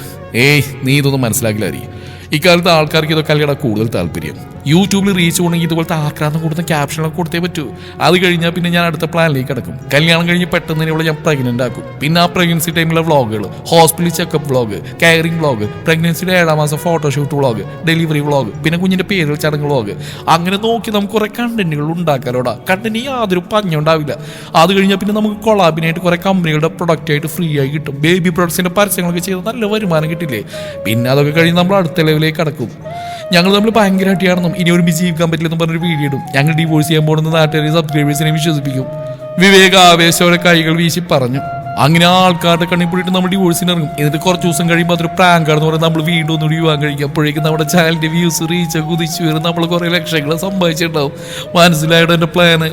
ഏയ് നീ ഇതൊന്നും മനസ്സിലാക്കില്ലായിരിക്കും. ഇക്കാലത്ത് ആൾക്കാർക്ക് ഇതൊക്കെ അല്ലേടാ കൂടുതൽ താല്പര്യം. യൂട്യൂബിൽ റീച്ച് പോകണമെങ്കിൽ ഇതുപോലത്തെ ആക്രാന്തം കൊടുത്ത ക്യാപ്ഷനൊക്കെ കൊടുത്തേ പറ്റൂ. അത് കഴിഞ്ഞാൽ പിന്നെ ഞാൻ അടുത്ത പ്ലാനിലേക്ക് കിടക്കും. കല്യാണം കഴിഞ്ഞ് പെട്ടെന്ന് തന്നെ ഇവിടെ ഞാൻ പ്രഗ്നന്റ് ആക്കും. പിന്നെ ആ പ്രഗ്നൻസി ടൈമിലെ വ്ളോഗുകൾ, hospital checkup vlog, caring vlog, പ്രഗ്നൻസിയുടെ 7ാം മാസം ഫോട്ടോഷൂട്ട് വ്ളോഗ്, ഡെലിവറി വ്ളോഗ്, പിന്നെ കുഞ്ഞിന്റെ പേരുകൾ ചടങ്ങ് വ്ളോഗ്. അങ്ങനെ നോക്കി നമുക്ക് കുറെ കണ്ടന്റുകൾ ഉണ്ടാക്കാലോടാ. കണ്ടന്റ് യാതൊരു പഞ്ഞുണ്ടാവില്ല. അത് കഴിഞ്ഞാൽ പിന്നെ നമുക്ക് കൊളാബിനായിട്ട് കുറെ കമ്പനികളുടെ പ്രൊഡക്റ്റ് ആയിട്ട് ഫ്രീ ആയി കിട്ടും. ബേബി പ്രൊഡക്ട്സിന്റെ പരസ്യങ്ങളൊക്കെ ചെയ്ത് നല്ല വരുമാനം കിട്ടില്ലേ. പിന്നെ അതൊക്കെ കഴിഞ്ഞ് നമ്മൾ അടുത്ത ലെവലിലേക്ക് കടക്കും. ഞങ്ങൾ തമ്മിൽ ഭയങ്കര അടിയാണെന്നും ഇനി ഒരു ജീവിക്കാൻ പറ്റില്ലെന്നും പറഞ്ഞൊരു വീഡിയോ ഇടും. ഞങ്ങൾ ഡിവോഴ്സ് ചെയ്യാൻ പോകുന്ന നാട്ടുകാരെ സബ്സ്ക്രൈബേഴ്സിനെ വിശ്വസിപ്പിക്കും. വിവേക് ആവേശത്തോടെ കൈകൾ വീശി പറഞ്ഞു. അങ്ങനെ ആൾക്കാരുടെ കണ്ണി പോയിട്ട് നമ്മൾ ഡിവോഴ്സിന് ഇറങ്ങും. എന്നിട്ട് കുറച്ച് ദിവസം കഴിയുമ്പോൾ അതൊരു പ്രാങ്കാണെന്ന് പറഞ്ഞാൽ നമ്മൾ വീണ്ടും ഒന്നുകൂടി വിവാഹം കഴിക്കും. അപ്പോഴേക്കും നമ്മുടെ ചാനലിന്റെ വ്യൂസ് റീച്ച് കുതിച്ചു വരും. നമ്മൾ കുറെ ലക്ഷങ്ങൾ സമ്പാദിച്ചിട്ടുണ്ടാവും. മനസ്സിലായിട്ട് എന്റെ പ്ലാന്.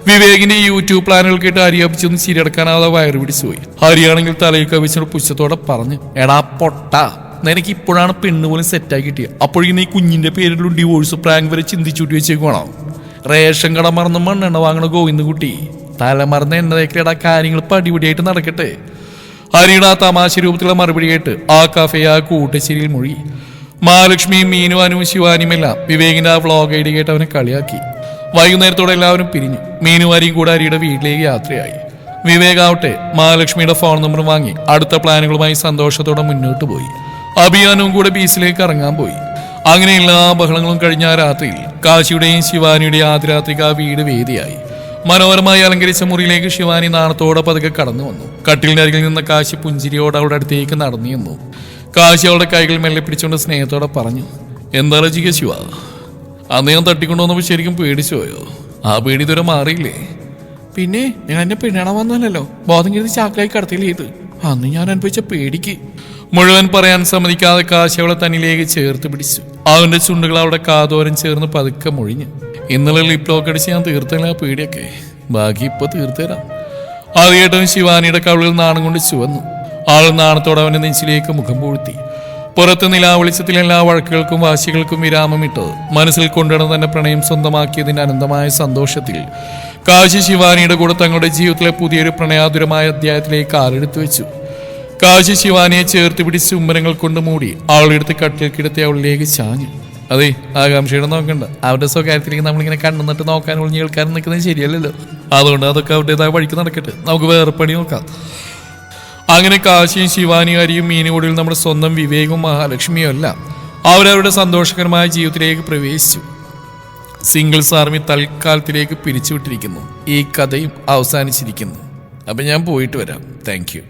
വിവേകിന്റെ യൂട്യൂബ് പ്ലാനുകൾ കേട്ട് ഹരിയാപ്പിച്ചൊന്നും ശരിയടക്കാനാവാതെ വയറ് പിടിച്ചു പോയി. ഹരിയാണെങ്കിൽ തലയിൽ കവിച്ചോട് പുച്ഛത്തോടെ പറഞ്ഞു, എടാ പൊട്ടാ, നിനക്ക് ഇപ്പോഴാണ് പെണ്ണ് പോലും സെറ്റായി കിട്ടിയത്. അപ്പോഴേക്കും നീ കുഞ്ഞിന്റെ പേരിലും ഡിവോഴ്സ് പ്രാങ്ക് വരെ ചിന്തിച്ചൂട്ടി വെച്ചേക്കുവാണോ? റേഷൻ കട മറന്ന് മണ്ണെണ്ണ വാങ്ങണ ഗോവിന്ദൻകുട്ടി, തലമറന്ന് എണ്ണതേക്കടാ കാര്യങ്ങൾ പടിപടിയായിട്ട് നടക്കട്ടെ. ഹരിയുടെ ആ തമാശ രൂപത്തിലുള്ള മറുപടി കേട്ട് ആ കഫേ ആ കൂട്ടശ്ശേരിയിൽ മുഴുകി. മഹാലക്ഷ്മിയും മീനുവാനും ശിവാനിയുമെല്ലാം വിവേകിന്റെ ആ വ്ളോഗ് ഐഡി കേട്ട് അവനെ കളിയാക്കി. വൈകുന്നേരത്തോടെ എല്ലാവരും പിരിഞ്ഞു. മീനുവാരിയും കൂടെ ഹരിയുടെ വീട്ടിലേക്ക് യാത്രയായി. വിവേകാവട്ടെ മഹാലക്ഷ്മിയുടെ ഫോൺ നമ്പർ വാങ്ങി അടുത്ത പ്ലാനുകളുമായി സന്തോഷത്തോടെ മുന്നോട്ട് പോയി. അഭിയാനവും കൂടെ ബീച്ചിലേക്ക് ഇറങ്ങാൻ പോയി. അങ്ങനെ എല്ലാ ബഹളങ്ങളും കഴിഞ്ഞ ആ രാത്രിയിൽ കാശിയുടെയും ശിവാനിയുടെയും ആദ്യരാത്രിക്ക് ആ വീട് വേദിയായി. മനോഹരമായി അലങ്കരിച്ച മുറിയിലേക്ക് ശിവാനി നാണത്തോടെ പതുക്കെ കടന്നു വന്നു. കട്ടിലിന്റെ അരികിൽ നിന്ന കാശി പുഞ്ചിരിയോടെ അവളുടെ അടുത്തേക്ക് നടന്നു ചെന്നു. കാശി അവളുടെ കൈകൾ മെല്ലെ പിടിച്ചുകൊണ്ട് സ്നേഹത്തോടെ പറഞ്ഞു, എന്താ രചിക ശിവ, അന്ന് ഞാൻ തട്ടിക്കൊണ്ടുവന്നപ്പോൾ ശരിക്കും പേടിച്ചു പോയോ? ആ പേടി ഇതുവരെ മാറിയില്ലേ? പിന്നെ ഞാൻ എന്നെ പെണ്ണാണാൻ വന്നല്ലോ, ബോധം കരുതി ചാക്കലായി കടത്തിയില്ലേ ഇത്. അന്ന് ഞാൻ അനുഭവിച്ച പേടിക്ക്. മുഴുവൻ പറയാൻ സമ്മതിക്കാതെ കാശി അവളെ തന്നിലേക്ക് ചേർത്ത് പിടിച്ചു. അവന്റെ ചുണ്ടുകൾ അവളുടെ കാതോരം ചേർന്ന് പതുക്കെ മൊഴിഞ്ഞു. ഇന്നലെ ലിപ് ലോക്ക് അടിച്ച് ഞാൻ തീർത്തല്ല ആ പേടിയൊക്കെ, ബാക്കി ഇപ്പൊ തീർത്തുതരാം. അത് കേട്ടവൻ ശിവാനിയുടെ കവിളിൽ നാണം കൊണ്ട് ചുവന്നു. ആൾ നാണത്തോടെ അവന്റെ നെഞ്ചിലേക്ക് മുഖം പൂഴ്ത്തി. പുറത്ത് നിലാവെളിച്ചത്തിൽ എല്ലാ വഴക്കുകൾക്കും വാശികൾക്കും വിരാമമിട്ട് മനസ്സിൽ കൊണ്ടുവന്ന് തന്നെ പ്രണയം സ്വന്തമാക്കിയതിന്റെ അനന്തമായ സന്തോഷത്തിൽ കാശി ശിവാനിയുടെ കൂടെ തങ്ങളുടെ ജീവിതത്തിലെ പുതിയൊരു പ്രണയാതുരമായ അധ്യായത്തിലേക്ക് കാലെടുത്തു വെച്ചു. കാശി ശിവാനിയെ ചേർത്ത് പിടിച്ച് ചുംബനങ്ങൾ കൊണ്ട് മൂടി അവളെടുത്ത് കട്ടിൽ കിടത്തി അവളിലേക്ക് ചാഞ്ഞു. അതെ, ആകാംക്ഷയുടെ നോക്കണ്ട. അവരുടെ സ്വകാര്യത്തിലേക്ക് നമ്മളിങ്ങനെ കണ്ണുന്നിട്ട് നോക്കാൻ ഒളിഞ്ഞ് കേൾക്കാനും നിൽക്കുന്നത് ശരിയല്ലല്ലോ. അതുകൊണ്ട് അതൊക്കെ അവരുടേതായ വഴിക്ക് നടക്കട്ടെ, നമുക്ക് വേറെ പണി നോക്കാം. അങ്ങനെ കാശിയും ശിവാനിയും ഹരിയും മീനുകൂടിയിൽ നമ്മുടെ സ്വന്തം വിവേകവും മഹാലക്ഷ്മിയും എല്ലാം അവരവരുടെ സന്തോഷകരമായ ജീവിതത്തിലേക്ക് പ്രവേശിച്ചു. സിംഗിൾസ് ആർമി തൽക്കാലത്തിലേക്ക് പിരിച്ചുവിട്ടിരിക്കുന്നു. ഈ കഥയും അവസാനിച്ചിരിക്കുന്നു. അപ്പം ഞാൻ പോയിട്ട് വരാം. Thank U.